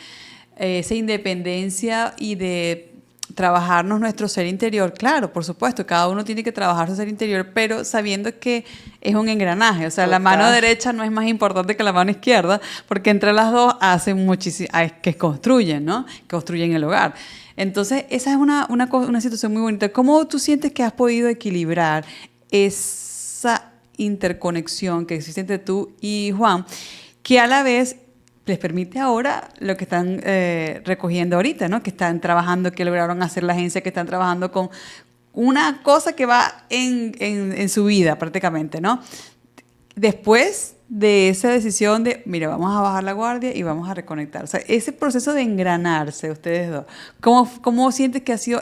esa independencia y de trabajarnos nuestro ser interior. Claro, por supuesto, cada uno tiene que trabajar su ser interior, pero sabiendo que es un engranaje. O sea, Total. La mano derecha no es más importante que la mano izquierda, porque entre las dos hacen muchísimo, que construyen, ¿no? Construyen el hogar. Entonces, esa es una situación muy bonita. ¿Cómo tú sientes que has podido equilibrar esa interconexión que existe entre tú y Juan, que a la vez les permite ahora lo que están recogiendo ahorita, ¿no? Que están trabajando, que lograron hacer la agencia, que están trabajando con una cosa que va en su vida prácticamente, ¿no? Después de esa decisión de, mira, vamos a bajar la guardia y vamos a reconectar. O sea, ese proceso de engranarse, ustedes dos, ¿cómo sientes que ha sido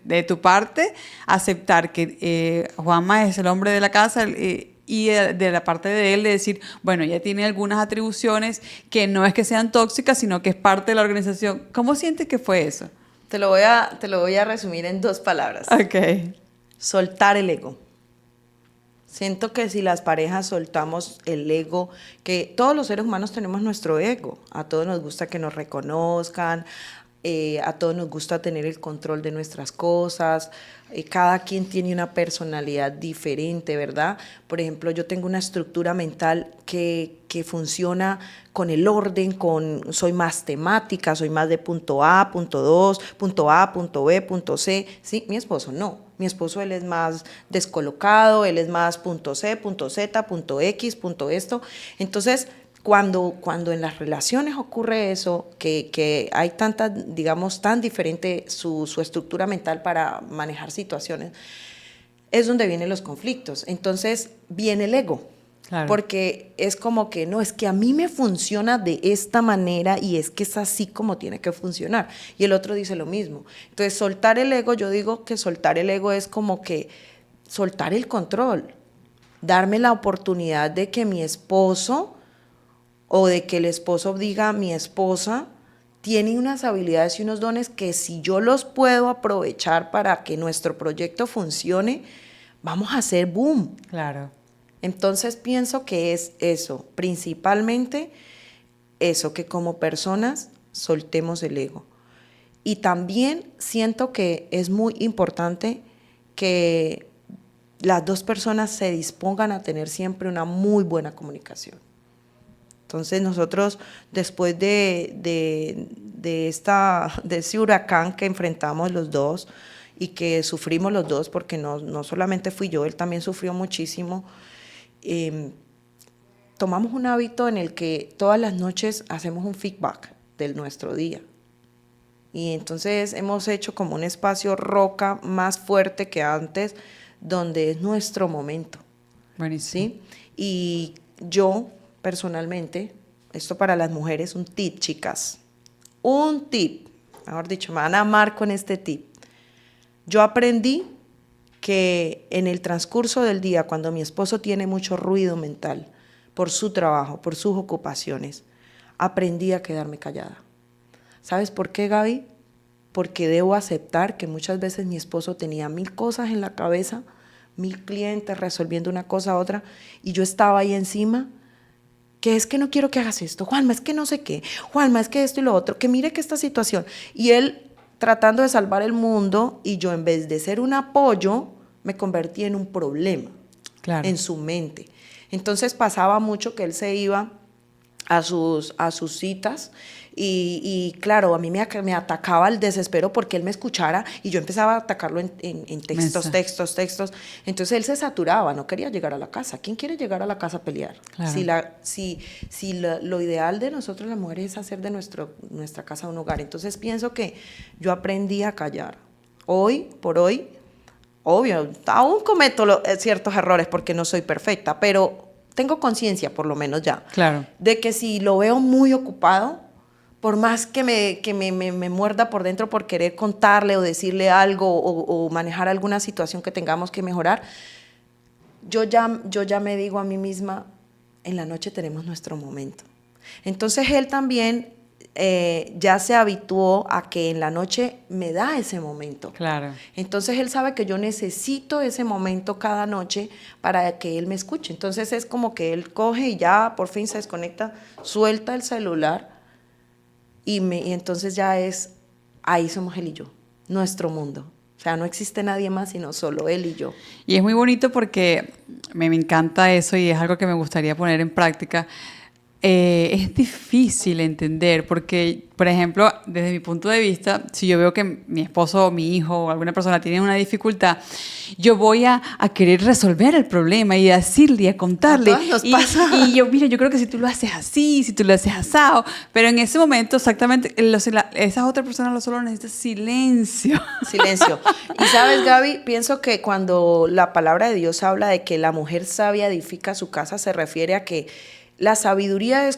de tu parte aceptar que Juanma es el hombre de la casa y de la parte de él de decir, bueno, ya tiene algunas atribuciones que no es que sean tóxicas, sino que es parte de la organización? ¿Cómo sientes que fue eso? Te lo voy a resumir en 2 palabras. Ok. Soltar el ego. Siento que si las parejas soltamos el ego, que todos los seres humanos tenemos nuestro ego, a todos nos gusta que nos reconozcan, a todos nos gusta tener el control de nuestras cosas, cada quien tiene una personalidad diferente, ¿verdad? Por ejemplo, yo tengo una estructura mental que funciona con el orden, soy más temática, soy más de punto A, punto 2, punto A, punto B, punto C, ¿sí? Mi esposo no. Mi esposo, él es más descolocado, él es más punto C, punto Z, punto X, punto esto. Entonces, cuando en las relaciones ocurre eso, que hay tanta, digamos, tan diferente su estructura mental para manejar situaciones, es donde vienen los conflictos. Entonces, viene el ego. Claro. Porque es como que, no, es que a mí me funciona de esta manera y es que es así como tiene que funcionar. Y el otro dice lo mismo. Entonces, soltar el ego, yo digo que soltar el ego es como que soltar el control, darme la oportunidad de que mi esposo o de que el esposo diga, mi esposa tiene unas habilidades y unos dones que si yo los puedo aprovechar para que nuestro proyecto funcione, vamos a hacer boom. Claro. Entonces pienso que es eso, principalmente eso, que como personas soltemos el ego. Y también siento que es muy importante que las dos personas se dispongan a tener siempre una muy buena comunicación. Entonces nosotros, después de ese huracán que enfrentamos los dos y que sufrimos los dos, porque no solamente fui yo, él también sufrió muchísimo, tomamos un hábito en el que todas las noches hacemos un feedback de nuestro día. Y entonces hemos hecho como un espacio roca más fuerte que antes, donde es nuestro momento. Buenísimo. ¿Sí? Y yo, personalmente, esto para las mujeres, un tip, chicas. Un tip. Mejor dicho, me van a amar con este tip. Yo aprendí que en el transcurso del día, cuando mi esposo tiene mucho ruido mental por su trabajo, por sus ocupaciones, aprendí a quedarme callada. ¿Sabes por qué, Gaby? Porque debo aceptar que muchas veces mi esposo tenía 1000 cosas en la cabeza, 1000 clientes resolviendo una cosa a otra, y yo estaba ahí encima, que es que no quiero que hagas esto, Juanma, es que no sé qué, Juanma, es que esto y lo otro, que mire que esta situación. Y él tratando de salvar el mundo, y yo en vez de ser un apoyo, me convertí en un problema, claro, en su mente. Entonces pasaba mucho que él se iba a sus citas y claro, a mí me atacaba el desespero porque él me escuchara y yo empezaba a atacarlo en textos. Entonces él se saturaba, no quería llegar a la casa. ¿Quién quiere llegar a la casa a pelear? Claro. Si lo ideal de nosotros las mujeres es hacer de nuestra casa un hogar. Entonces pienso que yo aprendí a callar. Hoy por hoy, obvio, aún cometo ciertos errores porque no soy perfecta, pero tengo conciencia, por lo menos ya, claro, de que si lo veo muy ocupado, por más que me muerda por dentro por querer contarle o decirle algo o manejar alguna situación que tengamos que mejorar, yo ya me digo a mí misma, en la noche tenemos nuestro momento. Entonces él también ya se habituó a que en la noche me da ese momento. Claro. Entonces él sabe que yo necesito ese momento cada noche para que él me escuche. Entonces es como que él coge y ya por fin se desconecta, suelta el celular y entonces ya ahí somos él y yo, nuestro mundo. O sea, no existe nadie más sino solo él y yo. Y es muy bonito porque me encanta eso y es algo que me gustaría poner en práctica. Es difícil entender porque, por ejemplo, desde mi punto de vista, si yo veo que mi esposo o mi hijo o alguna persona tiene una dificultad, yo voy a querer resolver el problema y a decirle y a contarle. A todos nos pasa. Y yo, mira, yo creo que si tú lo haces así, si tú lo haces asado, pero en ese momento exactamente, esas otras personas solo necesitan silencio. Silencio. Y sabes, Gaby, pienso que cuando la palabra de Dios habla de que la mujer sabia edifica su casa, se refiere a que la sabiduría es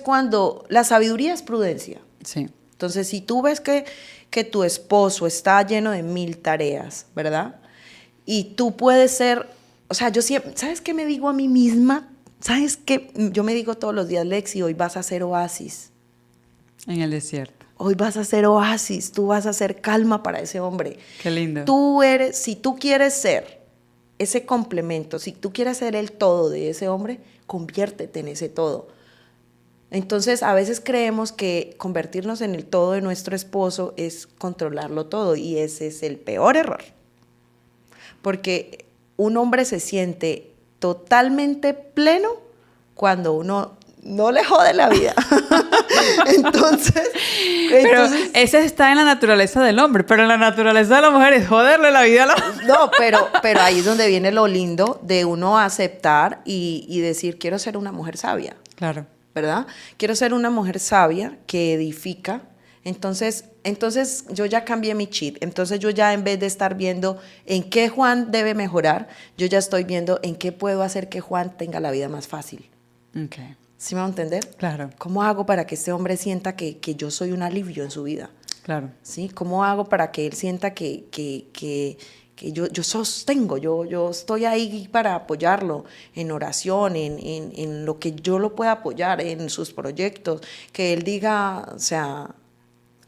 prudencia. Sí. Entonces, si tú ves que tu esposo está lleno de 1000 tareas, ¿verdad? Y tú puedes ser, o sea, yo siempre, ¿sabes qué me digo a mí misma? ¿Sabes qué? Yo me digo todos los días, Lexi, hoy vas a hacer oasis. En el desierto. Hoy vas a hacer oasis, tú vas a hacer calma para ese hombre. Qué lindo. Si tú quieres ser ese complemento, si tú quieres ser el todo de ese hombre, conviértete en ese todo. Entonces, a veces creemos que convertirnos en el todo de nuestro esposo es controlarlo todo, y ese es el peor error. Porque un hombre se siente totalmente pleno cuando uno no le jode la vida. Entonces, ese está en la naturaleza del hombre, pero en la naturaleza de la mujer es joderle la vida a la mujer. No, pero ahí es donde viene lo lindo de uno aceptar y decir, quiero ser una mujer sabia. Claro. ¿Verdad? Quiero ser una mujer sabia que edifica. Entonces yo ya cambié mi chip. Entonces yo ya, en vez de estar viendo en qué Juan debe mejorar, yo ya estoy viendo en qué puedo hacer que Juan tenga la vida más fácil. Okay. ¿Sí me va a entender? Claro. ¿Cómo hago para que este hombre sienta que yo soy un alivio en su vida? Claro. ¿Sí? ¿Cómo hago para que él sienta que yo sostengo, yo estoy ahí para apoyarlo en oración, en lo que yo lo pueda apoyar, en sus proyectos, que él diga, o sea,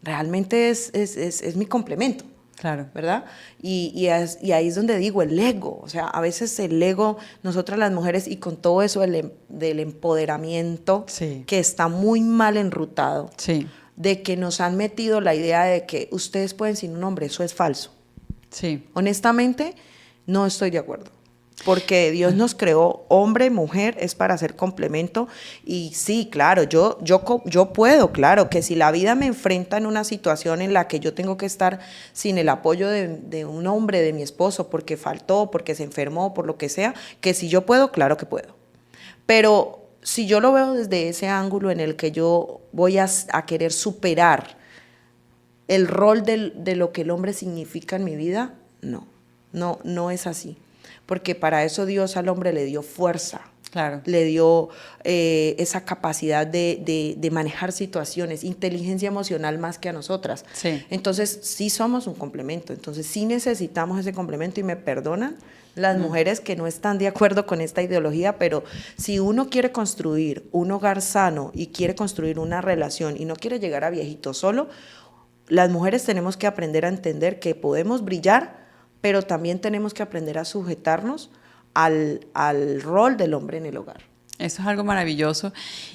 realmente es mi complemento? Claro. ¿Verdad? Y ahí es donde digo, el ego, o sea, a veces el ego, nosotras las mujeres, y con todo eso del empoderamiento, sí, que está muy mal enrutado, sí, de que nos han metido la idea de que ustedes pueden sin un hombre, eso es falso. sí. Honestamente, no estoy de acuerdo. porque Dios nos creó hombre, mujer, es para hacer complemento. Y sí, claro, yo puedo, claro, que si la vida me enfrenta en una situación en la que yo tengo que estar sin el apoyo de un hombre, de mi esposo, porque faltó, porque se enfermó, por lo que sea, que si yo puedo, claro que puedo. Pero si yo lo veo desde ese ángulo en el que yo voy a querer superar el rol de lo que el hombre significa en mi vida, no es así. Porque para eso Dios al hombre le dio fuerza, Claro. le dio esa capacidad de manejar situaciones, inteligencia emocional más que a nosotras. Sí. Entonces sí somos un complemento, entonces sí necesitamos ese complemento y me perdonan las mujeres que no están de acuerdo con esta ideología, pero si uno quiere construir un hogar sano y quiere construir una relación y no quiere llegar a viejito solo, las mujeres tenemos que aprender a entender que podemos brillar, pero también tenemos que aprender a sujetarnos al rol del hombre en el hogar. Eso es algo maravilloso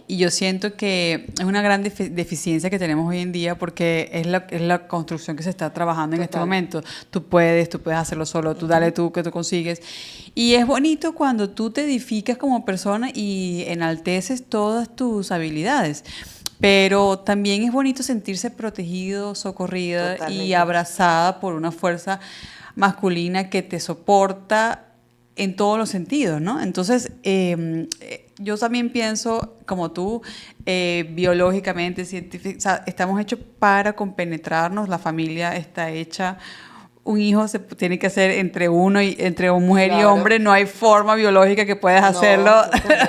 y yo siento que es una gran deficiencia que tenemos hoy en día porque es la construcción que se está trabajando en este momento. Tú puedes hacerlo solo, tú dale tú, que tú consigues. Y es bonito cuando tú te edificas como persona y enalteces todas tus habilidades. Pero también es bonito sentirse protegido, socorrida y abrazada por una fuerza masculina que te soporta en todos los sentidos, ¿no? Entonces, yo también pienso, como tú, biológicamente, científicamente, o sea, estamos hechos para compenetrarnos, la familia está hecha, un hijo se tiene que hacer entre entre mujer y hombre, no hay forma biológica que puedas hacerlo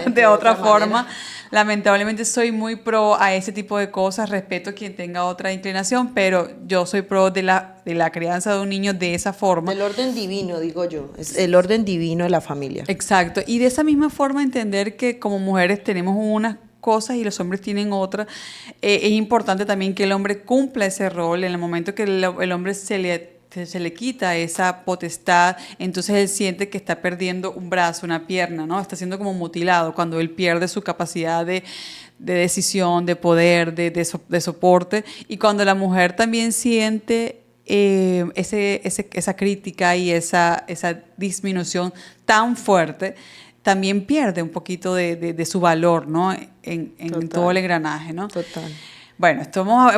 de otra forma. Lamentablemente soy muy pro a ese tipo de cosas, respeto a quien tenga otra inclinación, pero yo soy pro de la crianza de un niño de esa forma. Del orden divino, digo yo, es el orden divino de la familia. Exacto, y de esa misma forma entender que como mujeres tenemos unas cosas y los hombres tienen otras. Es importante también que el hombre cumpla ese rol en el momento que el hombre se le quita esa potestad, entonces él siente que está perdiendo un brazo, una pierna, ¿no? Está siendo como mutilado cuando él pierde su capacidad de decisión, de poder, de soporte. Y cuando la mujer también siente esa crítica y esa disminución tan fuerte, también pierde un poquito de su valor, ¿no? En todo el engranaje, ¿no? Total. Bueno,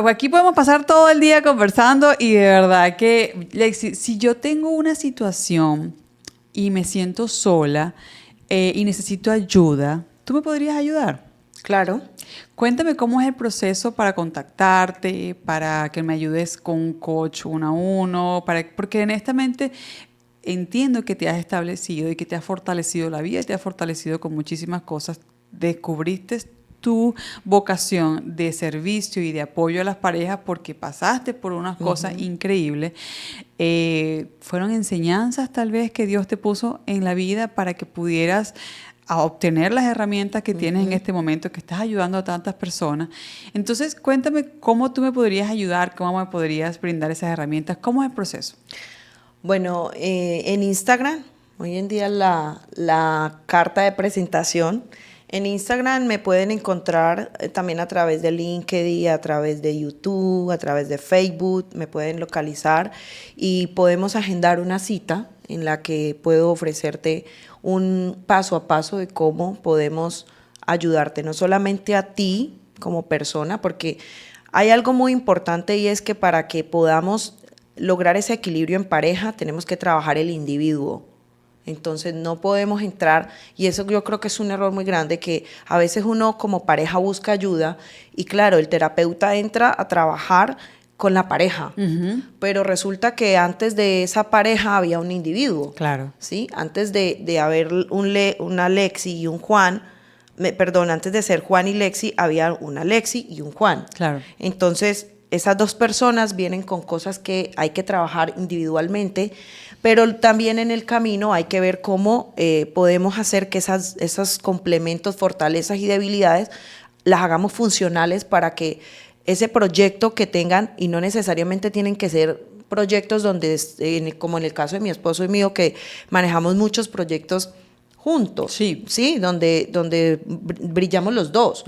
aquí podemos pasar todo el día conversando y de verdad que, Lexi, si yo tengo una situación y me siento sola y necesito ayuda, ¿tú me podrías ayudar? Claro. Cuéntame cómo es el proceso para contactarte, para que me ayudes con un coach 1-a-1, porque honestamente entiendo que te has establecido y que te has fortalecido la vida, te has fortalecido con muchísimas cosas, descubriste tu vocación de servicio y de apoyo a las parejas porque pasaste por unas cosas increíbles. Fueron enseñanzas tal vez que Dios te puso en la vida para que pudieras obtener las herramientas que tienes en este momento, que estás ayudando a tantas personas. Entonces, cuéntame cómo tú me podrías ayudar, cómo me podrías brindar esas herramientas, ¿cómo es el proceso? Bueno, en Instagram, hoy en día la carta de presentación. En Instagram me pueden encontrar también a través de LinkedIn, a través de YouTube, a través de Facebook, me pueden localizar y podemos agendar una cita en la que puedo ofrecerte un paso a paso de cómo podemos ayudarte, no solamente a ti como persona, porque hay algo muy importante y es que para que podamos lograr ese equilibrio en pareja tenemos que trabajar el individuo. Entonces no podemos entrar, y eso yo creo que es un error muy grande, que a veces uno como pareja busca ayuda y claro, el terapeuta entra a trabajar con la pareja, pero resulta que antes de esa pareja había un individuo. Claro. ¿Sí? Antes de haber una Lexi y un Juan, antes de ser Juan y Lexi, había una Lexi y un Juan. Claro. Entonces, esas dos personas vienen con cosas que hay que trabajar individualmente, pero también en el camino hay que ver cómo podemos hacer que esos complementos, fortalezas y debilidades las hagamos funcionales para que ese proyecto que tengan, y no necesariamente tienen que ser proyectos donde, como en el caso de mi esposo y mío, que manejamos muchos proyectos juntos, ¿sí? Donde brillamos los dos.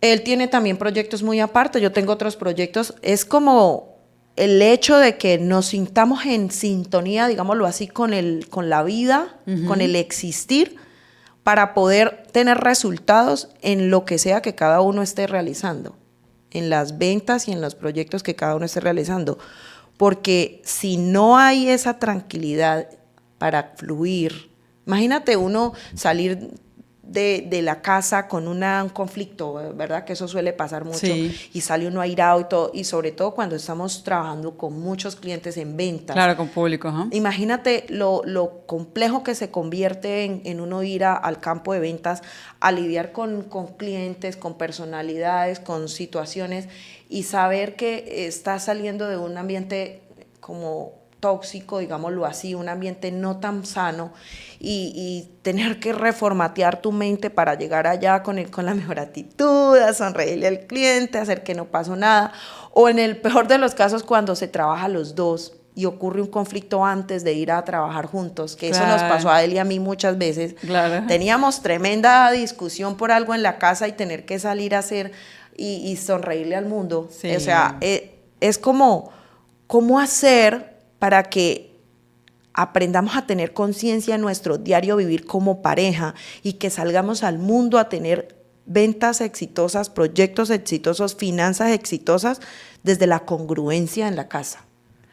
Él tiene también proyectos muy aparte, yo tengo otros proyectos, es como el hecho de que nos sintamos en sintonía, digámoslo así, con la vida, con el existir, para poder tener resultados en lo que sea que cada uno esté realizando, en las ventas y en los proyectos que cada uno esté realizando. Porque si no hay esa tranquilidad para fluir, imagínate uno salir de la casa con un conflicto, ¿verdad? Que eso suele pasar mucho, Sí. y sale uno airado y todo, y sobre todo cuando estamos trabajando con muchos clientes en ventas. Claro, con público, ¿eh? Imagínate lo complejo que se convierte en uno ir al campo de ventas a lidiar con clientes, con personalidades, con situaciones, y saber que está saliendo de un ambiente como tóxico, digámoslo así, un ambiente no tan sano, y tener que reformatear tu mente para llegar allá con la mejor actitud, a sonreírle al cliente, hacer que no pasó nada, o en el peor de los casos cuando se trabaja los dos y ocurre un conflicto antes de ir a trabajar juntos, que Claro. eso nos pasó a él y a mí muchas veces. Claro. Teníamos tremenda discusión por algo en la casa y tener que salir a hacer y sonreírle al mundo. Sí. O sea, es como, ¿cómo hacer para que aprendamos a tener conciencia en nuestro diario vivir como pareja y que salgamos al mundo a tener ventas exitosas, proyectos exitosos, finanzas exitosas desde la congruencia en la casa?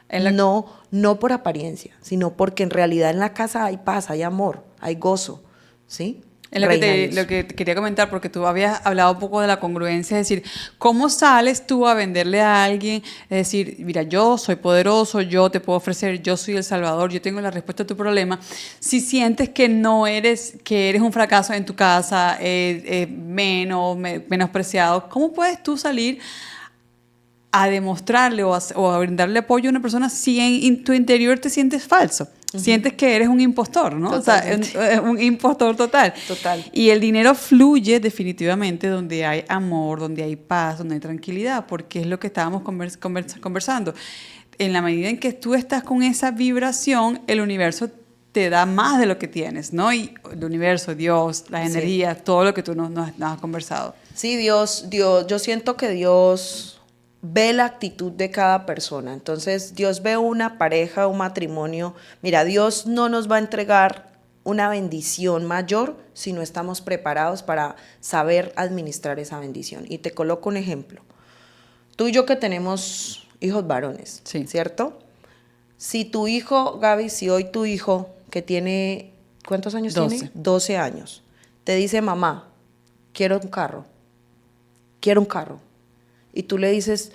No por apariencia, sino porque en realidad en la casa hay paz, hay amor, hay gozo, ¿sí? Es lo que te quería comentar, porque tú habías hablado un poco de la congruencia, es decir, ¿cómo sales tú a venderle a alguien? Es decir, mira, yo soy poderoso, yo te puedo ofrecer, yo soy el salvador, yo tengo la respuesta a tu problema. Si sientes que que eres un fracaso en tu casa, menospreciado, ¿cómo puedes tú salir a demostrarle o a brindarle apoyo a una persona si en tu interior te sientes falso? Sientes que eres un impostor, ¿no? Totalmente. O sea, un impostor total. Total. Y el dinero fluye definitivamente donde hay amor, donde hay paz, donde hay tranquilidad, porque es lo que estábamos conversando. En la medida en que tú estás con esa vibración, el universo te da más de lo que tienes, ¿no? Y el universo, Dios, las energías, todo lo que tú nos has conversado. Sí, yo siento que Dios ve la actitud de cada persona. Entonces, Dios ve una pareja, un matrimonio. Mira, Dios no nos va a entregar una bendición mayor si no estamos preparados para saber administrar esa bendición. Y te coloco un ejemplo. Tú y yo que tenemos hijos varones, Sí. ¿cierto? Si tu hijo, Gaby, si hoy tu hijo, que tiene, ¿cuántos años 12. tiene? 12 años, te dice, mamá, quiero un carro. Y tú le dices,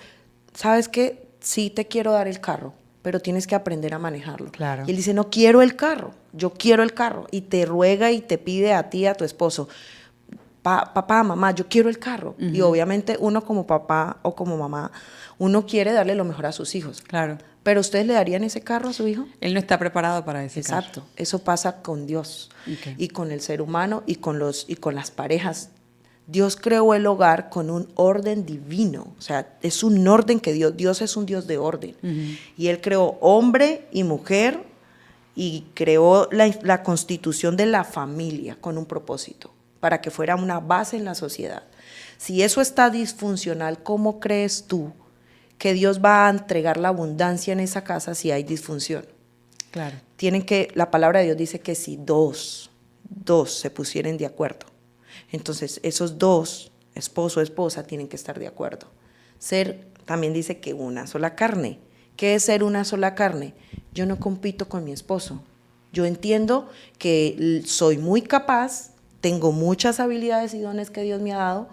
¿sabes qué? Sí te quiero dar el carro, pero tienes que aprender a manejarlo. Claro. Y él dice, no quiero el carro, yo quiero el carro. Y te ruega y te pide a ti, a tu esposo, papá, mamá, yo quiero el carro. Uh-huh. Y obviamente uno como papá o como mamá, uno quiere darle lo mejor a sus hijos. Claro. ¿Pero ustedes le darían ese carro a su hijo? Él no está preparado para ese carro. Exacto. Eso pasa con Dios. Okay. Y con el ser humano y con las parejas. Dios creó el hogar con un orden divino, o sea, es un orden que Dios es un Dios de orden. Uh-huh. Y Él creó hombre y mujer y creó la constitución de la familia con un propósito, para que fuera una base en la sociedad. Si eso está disfuncional, ¿cómo crees tú que Dios va a entregar la abundancia en esa casa si hay disfunción? Claro. La palabra de Dios dice que si dos se pusieren de acuerdo, entonces esos dos, esposo o esposa, tienen que estar de acuerdo. También dice que una sola carne. ¿Qué es ser una sola carne? Yo no compito con mi esposo. Yo entiendo que soy muy capaz, tengo muchas habilidades y dones que Dios me ha dado,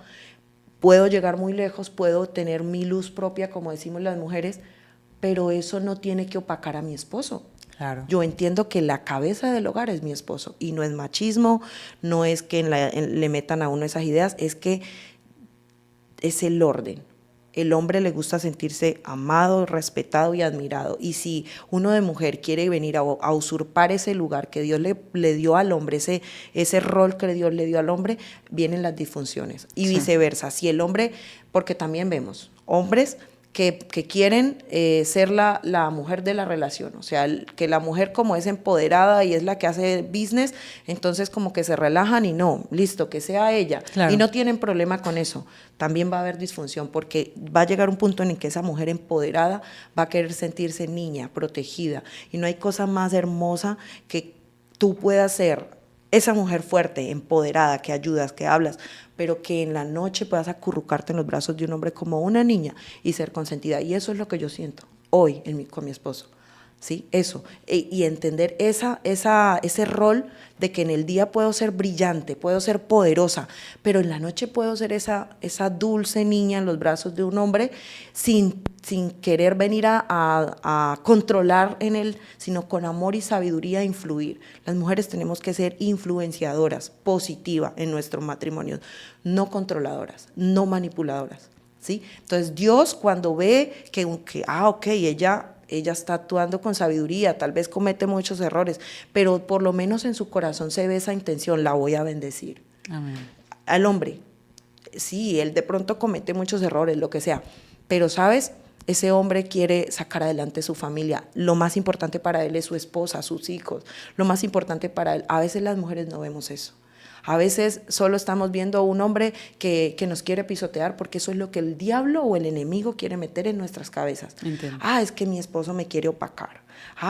puedo llegar muy lejos, puedo tener mi luz propia, como decimos las mujeres, pero eso no tiene que opacar a mi esposo. Claro. Yo entiendo que la cabeza del hogar es mi esposo y no es machismo, no es que le metan a uno esas ideas, es que es el orden. El hombre le gusta sentirse amado, respetado y admirado. Y si uno de mujer quiere venir a usurpar ese lugar que Dios le dio al hombre, ese rol que Dios le dio al hombre, vienen las disfunciones. Y viceversa, si el hombre, porque también vemos hombres que quieren ser la mujer de la relación, o sea, que la mujer como es empoderada y es la que hace business, entonces como que se relajan y no, listo, que sea ella, Claro. y no tienen problema con eso. También va a haber disfunción porque va a llegar un punto en el que esa mujer empoderada va a querer sentirse niña, protegida, y no hay cosa más hermosa que tú puedas ser esa mujer fuerte, empoderada, que ayudas, que hablas, pero que en la noche puedas acurrucarte en los brazos de un hombre como una niña y ser consentida. Y eso es lo que yo siento hoy con mi esposo. ¿Sí? Eso. Y entender ese rol de que en el día puedo ser brillante, puedo ser poderosa, pero en la noche puedo ser esa dulce niña en los brazos de un hombre sin querer venir a controlar en él, sino con amor y sabiduría influir. Las mujeres tenemos que ser influenciadoras, positivas en nuestros matrimonios, no controladoras, no manipuladoras. ¿Sí? Entonces Dios cuando ve que ok, ella está actuando con sabiduría, tal vez comete muchos errores, pero por lo menos en su corazón se ve esa intención, la voy a bendecir. Amén. Al hombre, sí, él de pronto comete muchos errores, lo que sea, pero ¿sabes? Ese hombre quiere sacar adelante su familia. Lo más importante para él es su esposa, sus hijos. Lo más importante para él, a veces las mujeres no vemos eso. A veces solo estamos viendo a un hombre que nos quiere pisotear porque eso es lo que el diablo o el enemigo quiere meter en nuestras cabezas. Entiendo. Es que mi esposo me quiere opacar.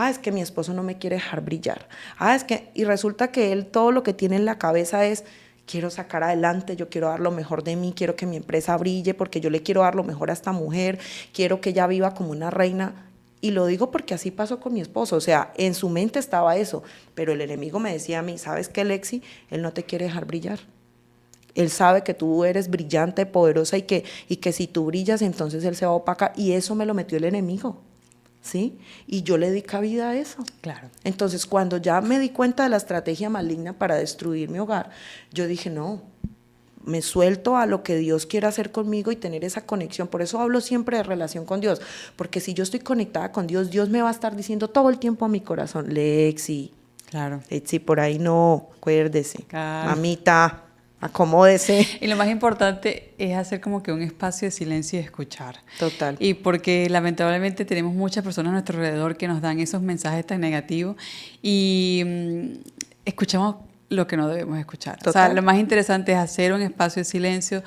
Es que mi esposo no me quiere dejar brillar. Y resulta que él todo lo que tiene en la cabeza es: quiero sacar adelante, yo quiero dar lo mejor de mí, quiero que mi empresa brille porque yo le quiero dar lo mejor a esta mujer, quiero que ella viva como una reina. Y lo digo porque así pasó con mi esposo, o sea, en su mente estaba eso, pero el enemigo me decía a mí: ¿sabes qué, Lexi? Él no te quiere dejar brillar. Él sabe que tú eres brillante, poderosa y que si tú brillas, entonces él se va a opacar. Y eso me lo metió el enemigo, ¿sí? Y yo le di cabida a eso. Claro. Entonces, cuando ya me di cuenta de la estrategia maligna para destruir mi hogar, yo dije: no, me suelto a lo que Dios quiere hacer conmigo y tener esa conexión. Por eso hablo siempre de relación con Dios, porque si yo estoy conectada con Dios, Dios me va a estar diciendo todo el tiempo a mi corazón: Lexi, Claro. Lexi, por ahí no, acuérdese, Claro. mamita, acomódese. Y lo más importante es hacer como que un espacio de silencio y escuchar. Total. Y porque lamentablemente tenemos muchas personas a nuestro alrededor que nos dan esos mensajes tan negativos y escuchamos lo que no debemos escuchar. Total. O sea, lo más interesante es hacer un espacio de silencio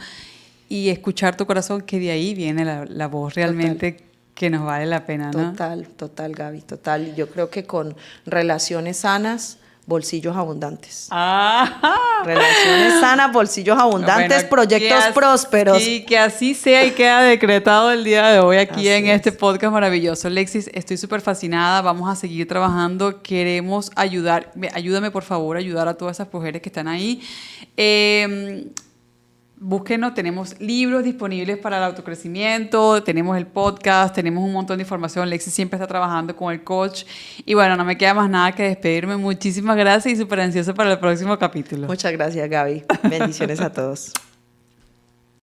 y escuchar tu corazón, que de ahí viene la voz realmente que nos vale la pena, ¿no? Total, Gaby, total. Y yo creo que con relaciones sanas, bolsillos abundantes. Relaciones sanas, bolsillos abundantes, Bueno, proyectos prósperos. Y que así sea y queda decretado el día de hoy aquí Así en este es. podcast maravilloso. Lexis, estoy súper fascinada, vamos a seguir trabajando, queremos ayudar, ayúdame por favor a ayudar a todas esas mujeres que están ahí. Búsquenos, tenemos libros disponibles para el autocrecimiento, tenemos el podcast, tenemos un montón de información. Lexi siempre está trabajando con el coach. Y bueno, no me queda más nada que despedirme. Muchísimas gracias y súper ansiosa para el próximo capítulo. Muchas gracias, Gaby. Bendiciones a todos.